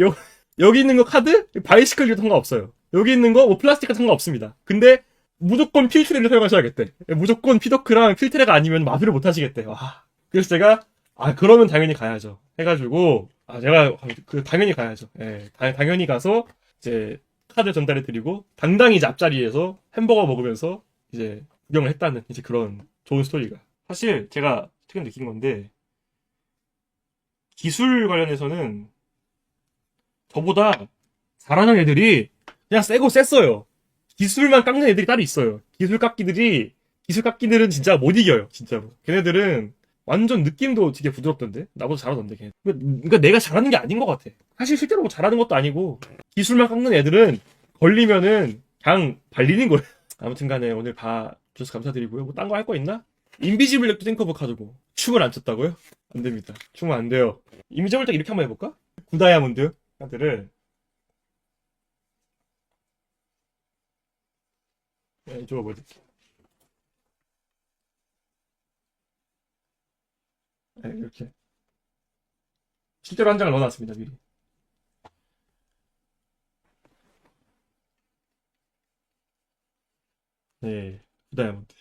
Speaker 1: 여기 있는 거 카드? 바이시클 상관없어요. 여기 있는 거, 뭐 플라스틱 같은 상관없습니다. 근데, 무조건 필트레를 사용하셔야겠대. 무조건 피더크랑 필트레가 아니면 마술을 못 하시겠대. 와. 그래서 제가, 아, 그러면 당연히 가야죠. 해가지고, 제가, 당연히 가야죠. 예, 당연히 가서, 이제, 카드 전달해 드리고, 당당히 이제 앞자리에서 햄버거 먹으면서, 이제, 구경을 했다는, 이제 그런 좋은 스토리가. 사실, 제가 최근 느낀 건데, 기술 관련해서는, 저보다 잘하는 애들이, 그냥 세고 셌어요. 기술만 깎는 애들이 따로 있어요. 기술 깎기들은 진짜 못 이겨요. 진짜로. 걔네들은 완전 느낌도 되게 부드럽던데? 나보다 잘하던데, 걔네. 그러니까 내가 잘하는 게 아닌 것 같아. 사실 실제로 뭐 잘하는 것도 아니고, 기술만 깎는 애들은 걸리면은 그냥 발리는 거예요. 아무튼 간에 오늘 봐주셔서 감사드리고요. 뭐 딴 거 할 거 있나? 인비지블 렉도 탱커브 카드고. 춤을 안 췄다고요? 안 됩니다. 춤은 안 돼요. 이미지블 딱 이렇게 한번 해볼까? 구다이아몬드 카드를. 네, 이쪽으로 보여드릴게요. 네, 이렇게. 실제로 한 장을 넣어놨습니다, 미리. 네, 다이아몬드.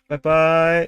Speaker 1: 빠이빠이.